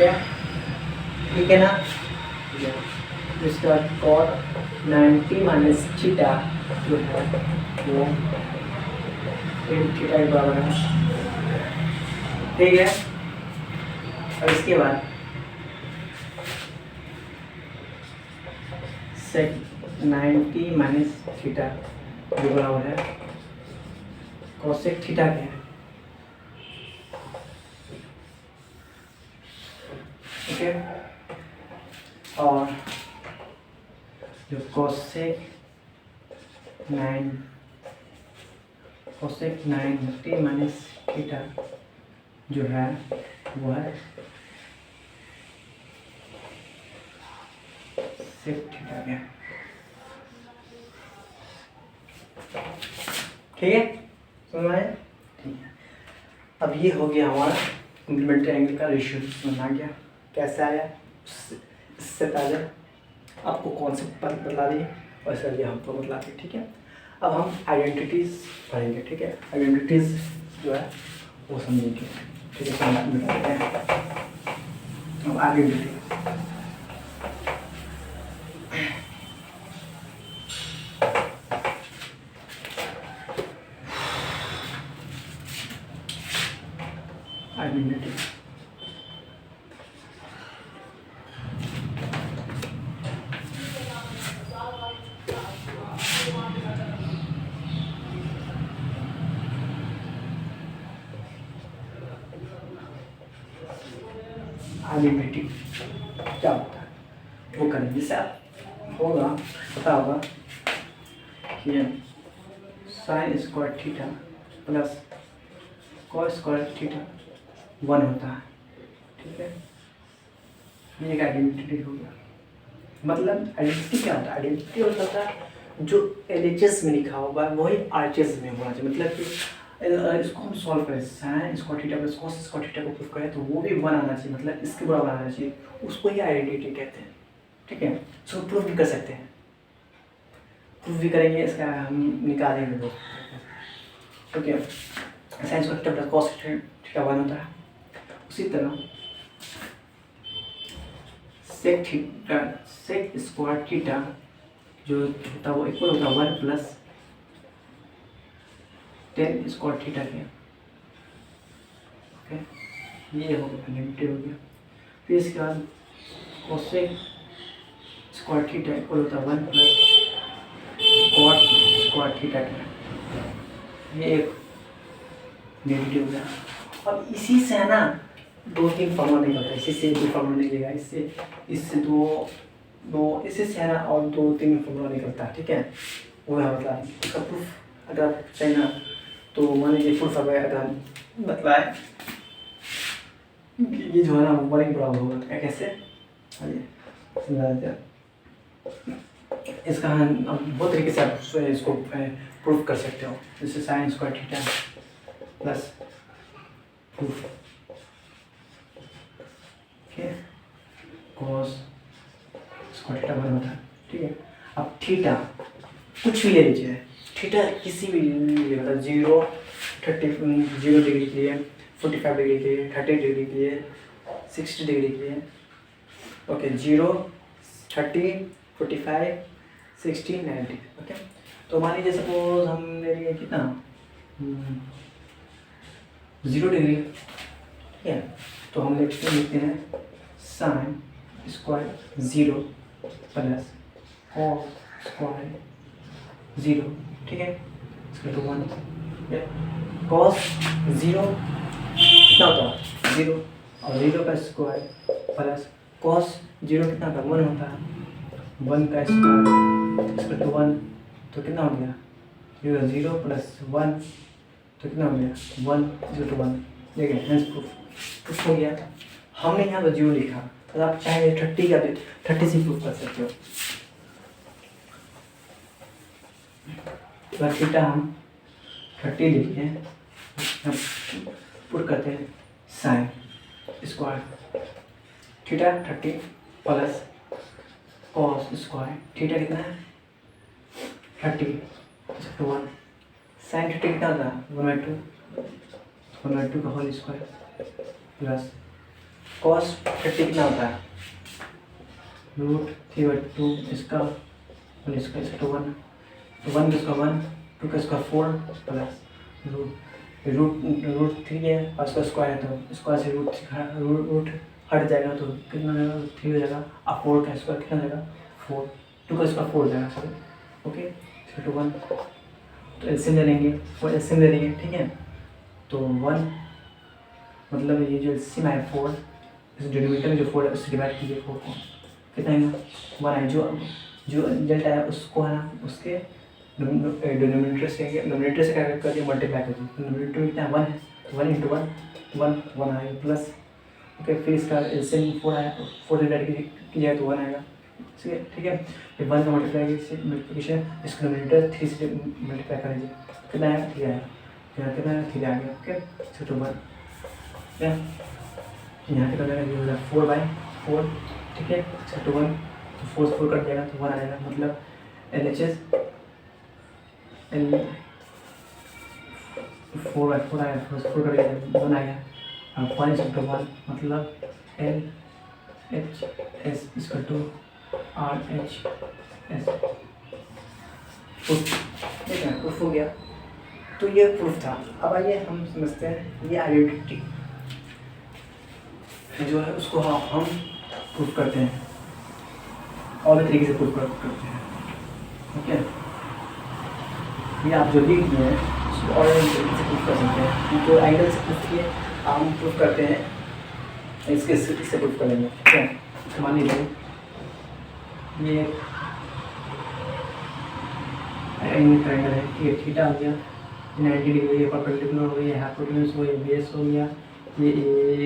है ना। इसके बाद cot 90 माइनस थीटा जो है वो थीटा के बराबर है, ठीक है। और इसके बाद sec 90 माइनस थीटा जो बराबर है cosec थीटा के, ओके। और जो cosec 90 माइनस थीटा जो है वो है sec थीटा के, ठीक है, समझ में आया? ठीक है। अब ये हो गया हमारा कॉम्प्लीमेंट्री एंगल का रेशियो समझ आ गया कैसे आया। इससे पहले आपको कॉन्सेप्ट पर बतला दिए और इसका ये हमको बतला दिए, ठीक है। अब हम आइडेंटिटीज़ पढ़ेंगे, ठीक है। आइडेंटिटीज़ जो है वो समझेंगे, ठीक है। अब आइडेंटिटी आइडेंटिटी आइडेंटिटी क्या होता है वो करेंगे। जैसे होगा पता होगा कि sign square theta plus cos square theta 1 होता है, ठीक है। ये एक आइडेंटिटी हो गया। मतलब आइडेंटिटी क्या होता है? आइडेंटिटी होता है जो LHS में लिखा होगा वही RHS में होना चाहिए। मतलब कि इसको हम सॉल्व करें, sign square theta plus cos square theta को प्रूफ करें तो वो भी 1 आना चाहिए, मतलब इसके बराबर आना चाहिए, उसको ही आइडेंटिटी कहते हैं, ठीक है। इसको प्रूफ भी कर सकते हैं, प्रूफ भी करेंगे, इसका हम निकालेंगे वो, ठीक है। Sine square theta plus cos theta 1 होता है। उसी तरह सेक स्क्वायर थीटा जो होता है वो इक्वल होता है 1 प्लस टेन स्क्वायर थीटा के, ओके। ये हो गया आइडेंटिटी हो गया। फिर इसके बाद कोसेक स्क्वायर थीटा इक्वल होता है 1 प्लस कॉट स्क्वायर थीटा के, ये एक आइडेंटिटी हो गया। अब इसी से है ना 2-3 फॉर्मूला निकलता है, इसी से 2 फॉर्मूला निकलेगा, इससे दो इससे से है ना और 2-3 फॉर्मूला निकलता है, ठीक है। वो है मतलब इसका प्रूफ अगर चाहिए ना तो मान लीजिए प्रूफ अगर हम बतलाए कि ये जो है ना वन के बराबर होगा, क्या कैसे इसका हम बहुत तरीके से आप इसको प्रूफ कर सकते हो। जैसे sign square theta plus proof cos square theta 1 होता है, ठीक है। अब थीटा कुछ भी ले लीजिए, थीटा किसी भी ले मतलब 0 डिग्री के लिए, 45 डिग्री के लिए, 30 डिग्री के लिए, 60 डिग्री के लिए, ओके। 0 30 45 60 90, ओके। तो मान लीजिए सपोज हम ले लिए कितना 0 डिग्री, ठीक है। तो हम लिखते हैं sine square 0 plus cos square 0, ठीक है। इसका 1 कॉस 0 कितना होता है 0 और 0 का स्क्वायर प्लस कॉस 0 कितना होता है 1 होता है, 1 का स्क्वायर इसका 1 तो कितना हो गया 0 प्लस 1 तो कितना हो गया 1 0 to 1, देखिए हेंस प्रूफ हो गया। हमने यहाँ पर 0 लिखा, तो आप चाहे 30 का भी 30 से प्रूफ कर सकते हो। थीटा हम 30 लिखिए, पुट करते हैं sign square theta 30 plus cos square theta कितना है 30 तो 1 साइन 30 कितना होता है 1/2 का होल स्क्वायर प्लस कॉस 30 कितना होता है √3/2 इसका होल स्क्वायर इसका 1 तो 1 इसका 1 2 का इसका 4 प्लस रूट 3 है और इसका स्क्वायर है तो स्क्वायर से रूट हट जाएगा तो कितना हो जाएगा 3 हो जाएगा। अब 4 का स्क्वायर कितना हो जाएगा 4 2 का स्क्वायर 4 हो जाएगा सॉरी, ओके। इसका 1 तो एलसीएम ले लेंगे और एलसीएम ले लेंगे, ठीक है। तो 1 मतलब ये जो एलसीएम है 4, इस डिनोमिनेटर में जो 4 है उससे डिवाइड कीजिए 4 को कितना है 1 है, जो रिजल्ट आया उसको है ना उसके डिनोमिनेटर से क्या कर दिया मल्टीप्लाई कर दिया। डिनोमिनेटर में कितना 1 है 1 × 1 आएगा प्लस, ओके। फिर इसका एलसीएम 4 आया 4 डिवाइड कीजिए तो 1 आएगा, ठीक है। फिर 1 का मल्टीप्लिकेशन इसका डिनोमिनेटर 3 से मल्टीप्लाई कर दीजिए कितना आएगा 3 आएगा, यहाँ कितना आएगा 3 आ गया, ओके। तो 1 क्या यहाँ पे कर देगा, ये हो जाएगा 4/4, ठीक है। एक्स टू 1 तो 4 से 4 कट जाएगा तो 1 आ जाएगा, मतलब LHS L 4/4 आया, 4 से 4 कट जाएगा 1 आया, और 1/1 मतलब LHS इक्वल टू RHS। ठीक है, प्रूफ हो गया। तो ये प्रूफ था। अब आइए हम समझते हैं ये आइडेंटिटी जो है उसको हम प्रूफ करते हैं और भी तरीके से प्रूफ करते हैं। ओके, ये आप जो लिख दिए हैं उसको और तरीके से प्रूफ कर सकते हैं। तो आइडल से प्रूफ किए हम प्रूफ करते हैं, इससे प्रूफ कर लेंगे। ठीक है, मान लीजिए ये ट्रायंगल है, ठीक है। थीटा हो गया 90 डिग्री, ये परपेंडिकुलर हो गया, हाइपोटेन्यूज हो गया, बेस हो गया, ये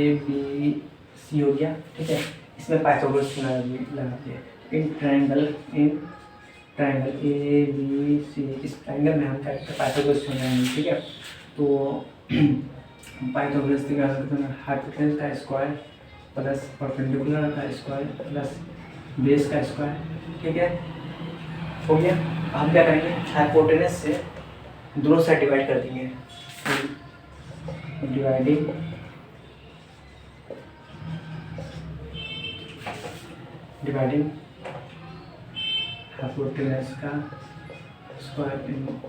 ABC हो गया, ठीक है। इसमें पाइथागोरस लगा दिए। इन ट्रायंगल ABC, इस ट्रायंगल में हम क्या करते हैं पाइथागोरस लगाएंगे, ठीक है। तो पाइथागोरस निकाल सकते हैं हाइपोटेन्यूज का स्क्वायर प्लस परपेंडिकुलर का स्क्वायर प्लस बेस का स्क्वायर, ठीक है, हो गया। हम क्या करेंगे हाइपोटेनस से दोनों साइड डिवाइड कर देंगे, डिवाइडिंग हाइपोटेनस का स्क्वायर इन बोथ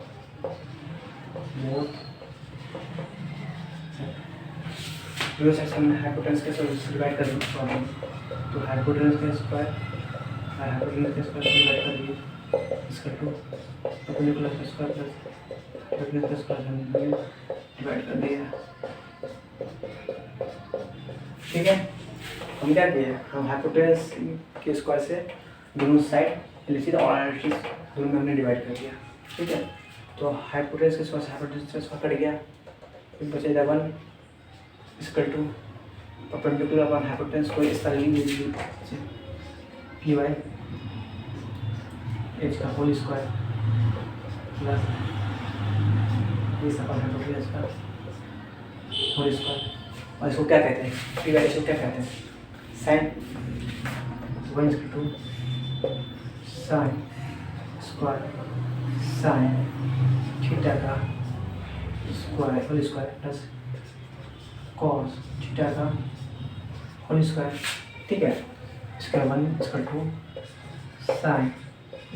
दोनों सेक्शन में हाइपोटेनस के साथ डिवाइड कर देंगे। तो हाइपोटेनस का स्क्वायर से डिवाइड कर दिए इसका 2 परपेंडिकुलर का स्क्वायर प्लस परपेंडिकुलर का स्क्वायर डिवाइड कर दिया, ठीक है। हम क्या किए, हम हाइपोटेनस के स्क्वायर से दोनों साइड एलसीड और आरएलसी दोनों में हमने डिवाइड कर दिया, ठीक है। तो हाइपोटेनस के स्क्वायर से हाइपोटेनस का स्क्वायर कट गया, फिर बचेगा 1 इक्वल टू परपेंडिकुलर 1 हाइपोटेनस को इस तरह लिख लीजिए पी वाई एच का होल स्क्वायर प्लस इस अपन हाइपोटेनस का होल स्क्वायर, और इसको क्या कहते हैं पी वाई एच को क्या कहते हैं sine 1 equal to sine square sine theta का square whole square plus cos theta का होल स्क्वायर, ठीक है। इसका 1 equal to sine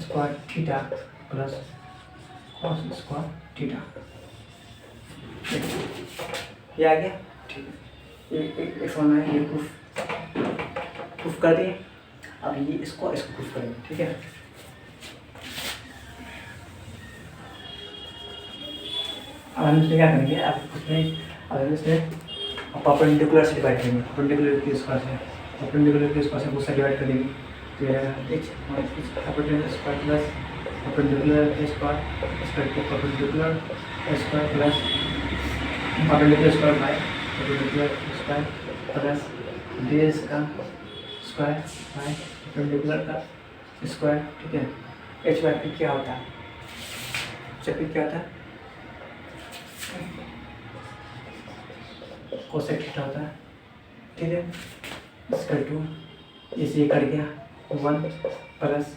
square theta plus cos square theta, ये आ गया, ठीक है। एक समझ में ये प्रूफ कर दिए। अब ये इसको प्रूफ करेंगे, ठीक है। अब हम इसमें क्या करेंगे, अब इसमें परपेंडिकुलर से डिवाइड करेंगे, परपेंडिकुलर के स्क्वायर से उससे डिवाइड कर देंगे। तो ये H hypotenuse square plus perpendicular square perpendicular square plus perpendicular square by perpendicular square plus base का स्क्वायर बाय परपेंडिकुलर का स्क्वायर, ठीक है। एच बाई पी क्या होता है, पी क्या होता है कोसेक थीटा होता है, ठीक है। इसका 2 इसे कट गया 1 प्लस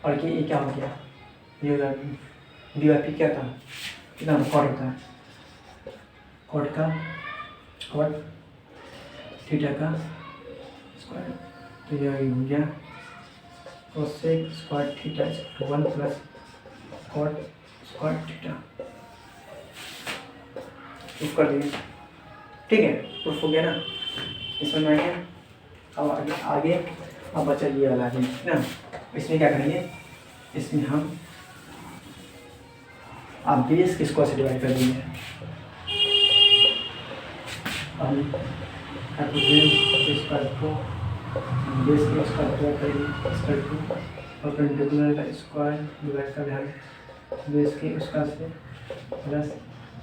और ये क्या हो गया, ये डी वाई पी क्या था, कितना कॉट होता है कॉट थीटा का स्क्वायर, तो ये हो गया cosec square theta 1 plus cot square theta, proof कर दिए, ठीक है। प्रूफ हो गया ना, इसमें आ गया। अब आगे अब बचा ये वाला है ना, इसमें क्या करेंगे, इसमें हम आप बेस के स्क्वायर से डिवाइड कर देंगे। अब स्क्वायर को बेस के स्क्वायर डिवाइड करेंगे स्क्वायर टू परपेंडिकुलर का स्क्वायर डिवाइड कर देंगे बेस के स्क्वायर से प्लस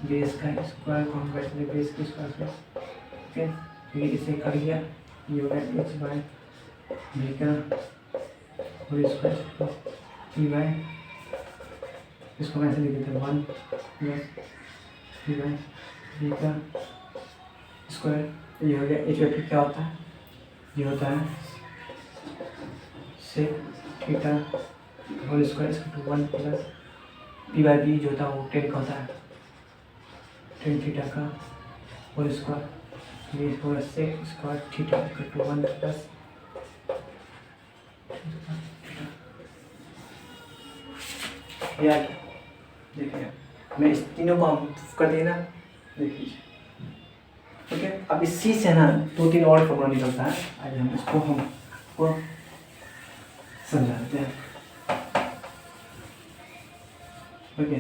बेस का स्क्वायर को हम बैठेंगे बेस के स्क्वायर से, ओके। फिर इसे कर गया, ये होगा एच बाई बी का होल स्क्वायर पी बाई, इसको वैसे लिख देते हैं 1 प्लस पी बाई बी का स्क्वायर ये हो गया। एच बाई पी क्या होता है, ये होता है सेक थीटा होल स्क्वायर इसका 1 प्लस पी बाई बी जो होता है वो 10 का होता है, 10 थीटा का होल स्क्वायर। ये होगा sec square theta equal to 1 plus या देखिए मैं इस तीनों को हम कर देना देखिए। ओके, अब इसी से ना 2-3 और फॉर्मूला निकलता है, आज हम इसको समझाते हैं। ओके,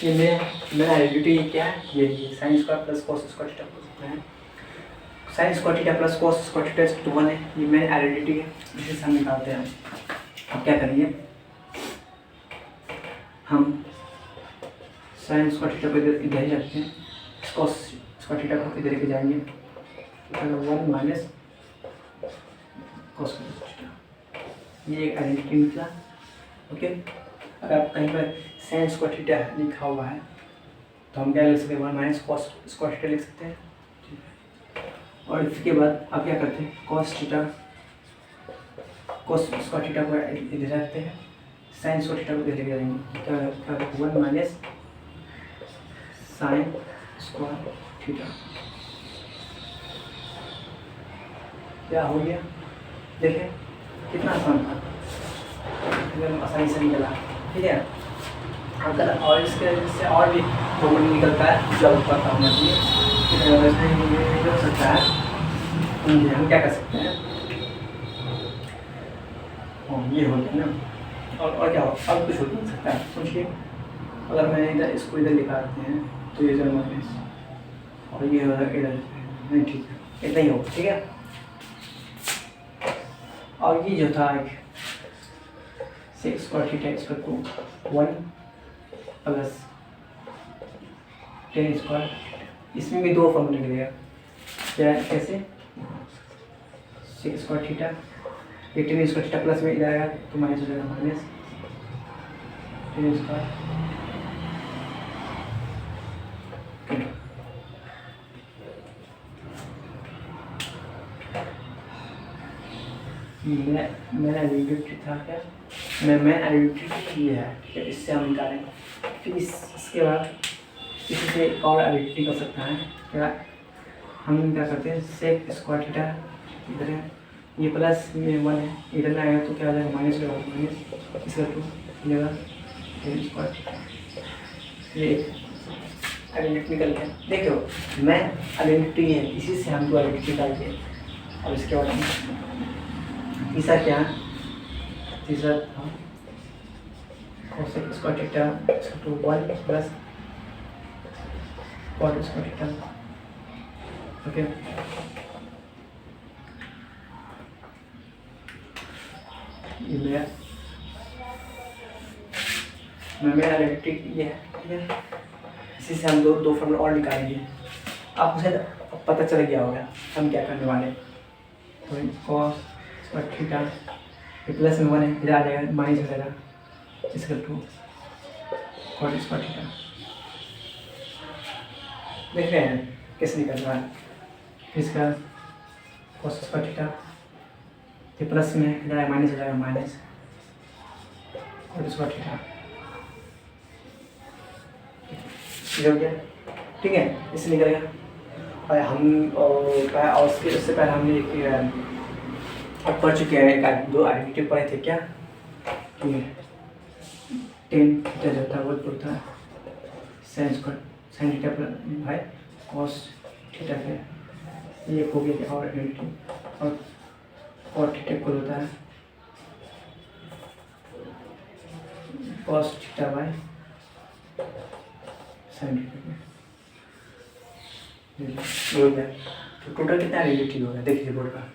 ये मेरा आइडेंटिटी क्या है, ये sine square plus cos square theta है, sine square theta plus cos square theta equal to 1 है, ये मेरी आइडेंटिटी है, इसे हम निकालते हैं। अब क्या करेंगे, हम साइन स्क्वायर थीटा को इधर ही रखते हैं, कॉस स्क्वायर थीटा को इधर लेके जाएंगे, 1 माइनस कॉस थीटा, ये एक आइडेंटिटी निकला। ओके, अगर आप कहीं पर साइन स्क्वायर थीटा लिखा हुआ है तो हम क्या लिख सकते हैं, 1 माइनस कॉस स्क्वायर थीटा लिख सकते हैं। और इसके बाद आप क्या करते हैं, कॉस स्क्वायर थीटा को इधर रखते हैं, साइन स्क्वायर थीटा को इधर लेके जाएंगे, क्या 1 माइनस साइन स्क्वायर थीटा क्या हो गया। देखें कितना आसान था, एकदम आसानी से निकला। ठीक है, अगर और इससे और भी फॉर्मूला निकलता है जब पता होना चाहिए हो सकता है, हम क्या कर सकते हैं, ये हो गया ना। और क्या हो, अब कुछ हो सकता है, सोचिए अगर मैं इधर इसको इधर लिखाते हैं तो ये जब माइनस और ये हो रहा है इधर, नहीं ठीक है, इतना ही होगा। ठीक है, और ये जो था एक sec square theta equal to 1 plus 10 square, इसमें भी दो फॉर्मूले निकलेगा, क्या कैसे, सेक स्क्वायर थीटा, ये 10 स्क्वायर थीटा प्लस में इधर आएगा तो माइनस हो जाएगा, माइनस 10 स्क्वायर। मेरा आइडेंटिटी था क्या, मैं आइडेंटिटी ये है, ठीक है, इससे हम निकालें। फिर इसके बाद इसी से एक और आइडेंटिटी कर सकता है, क्या हम क्या करते हैं, सेक स्क्वायर थीटा इधर है, ये प्लस में 1 है, इधर में आएगा तो क्या आ जाएगा, माइनस हो जाएगा, माइनस इसका 2 जगह 10 स्क्वायर, ये आइडेंटिटी निकल गया। देखो मैं आइडेंटिटी है, इसी से हम 2 आइडेंटिटी निकालते हैं। और इसके बाद तीसरा क्या, तीसरा था cosec square theta equal to 1 plus cot square theta. Okay, ये मेरा आइडेंटिटी ये है, ठीक है, इसी से हम दो फॉर्मूला और निकालेंगे। आपको शायद पता चल गया होगा हम क्या करने वाले, तो कॉस स्क्वायर थीटा प्लस में 1 है, इधर आ जाएगा माइनस हो जाएगा, इसका 2 कॉट स्क्वायर थीटा। देख रहे हैं कैसे निकल रहा है, इसका कॉस स्क्वायर थीटा ये प्लस में इधर आएगा माइनस हो जाएगा, माइनस कॉट स्क्वायर थीटा, हो गया। ठीक है, इससे निकलेगा। और हम और उससे पहले हमने एक पढ़ चुके हैं, एक 2 आइडेंटिटी पढ़े थे क्या, ये 10 थीटा जो था वो होता है sine square sine theta by cos theta पे, ये हो गया और आइडेंटिटी। और कॉट थीटा को होता है cos theta by sine theta पे, हो गया। तो टोटल कितना आइडेंटिटी होगा देखिए बोर्ड पर,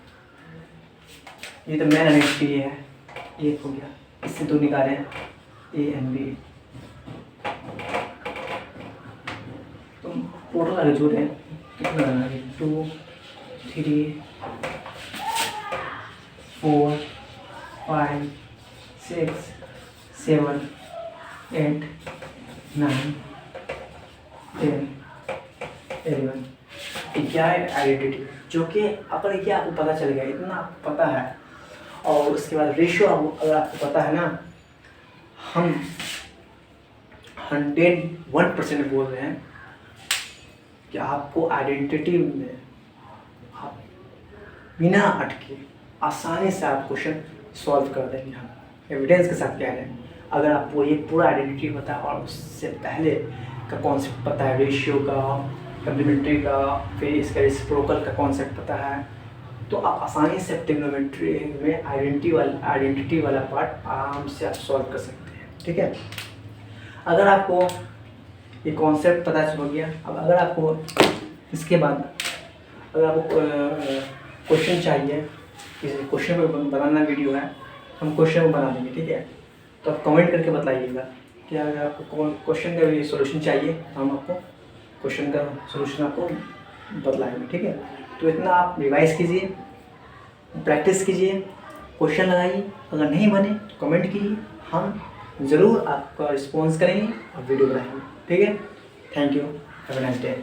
ये तो मेन आइडेंटिटी है, एक हो गया, इससे 2 निकालें ए एंड बी, तो टोटल अगर जोड़ें कितना बना है, 2 3 4 5 6 7 8 9 10 11। क्या है आइडेंटिटी, जो कि अगर ये आपको पता चल गया, इतना आपको पता है, और उसके बाद रेशियो अगर आपको पता है ना, हम 101% बोल रहे हैं कि आपको आइडेंटिटी में आप बिना अटके आसानी से आप क्वेश्चन सॉल्व कर देंगे। हम एविडेंस के साथ कह रहे हैं। अगर आपको ये पूरा आइडेंटिटी पता है और उससे पहले का कॉन्सेप्ट पता है, रेशियो का, कम्प्लीमेंट्री का, फिर इसका रेसिप्रोकल का कॉन्सेप्ट पता है, तो आप आसानी से ट्रिग्नोमेट्री में आइडेंटिटी वाला पार्ट आराम से आप सॉल्व कर सकते हैं। ठीक है, अगर आपको ये कॉन्सेप्ट पता चल गया, अब अगर आपको इसके बाद अगर आपको क्वेश्चन चाहिए, किसी क्वेश्चन पर बनाना वीडियो है, हम क्वेश्चन बना देंगे। ठीक है, तो आप कमेंट करके बताइएगा कि अगर आपको क्वेश्चन का भी सोल्यूशन चाहिए, हम आपको क्वेश्चन का सोल्यूशन आपको बतलाएंगे। ठीक है, तो इतना आप रिवाइज कीजिए, प्रैक्टिस कीजिए, क्वेश्चन लगाइए, अगर नहीं बने तो कमेंट कीजिए, हम ज़रूर आपका रिस्पॉन्स करेंगे और वीडियो बनाएंगे। ठीक है, thank you, have a nice day.